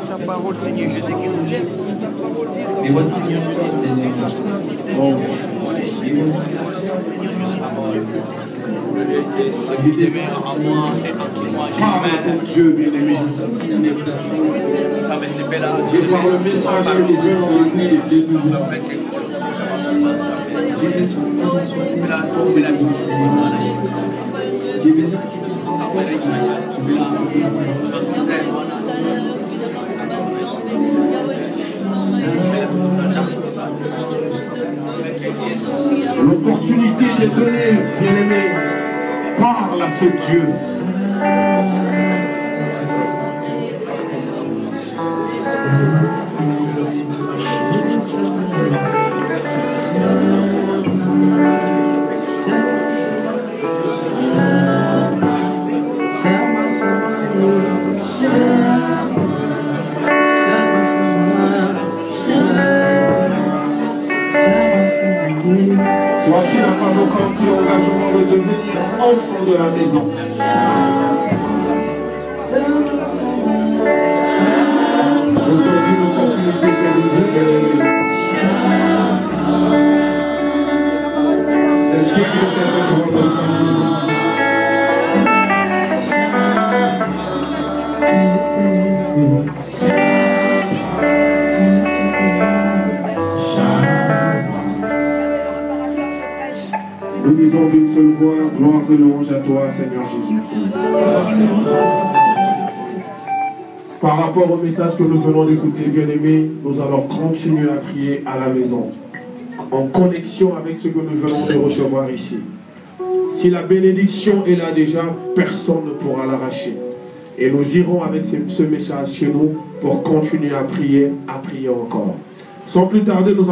Ta parole, Seigneur Jésus, qui se lève. Et voici, Seigneur Parle à ton Dieu, bien-aimé. Et par le message que nous venons l'opportunité de donner, bien-aimé, parle à ce Dieu. Voici la femme au camp qui a l'engagement de devenir enfant de la maison. Aujourd'hui, l'opportunité est de vous, bien-aimés. C'est ce qui est cette grande famille. Nous disons d'une seule voix, gloire et louange à toi, Seigneur Jésus. Par rapport au message que nous venons d'écouter, bien-aimés, nous allons continuer à prier à la maison, en connexion avec ce que nous venons de recevoir ici. Si la bénédiction est là déjà, personne ne pourra l'arracher. Et nous irons avec ce message chez nous pour continuer à prier encore. Sans plus tarder, nous allons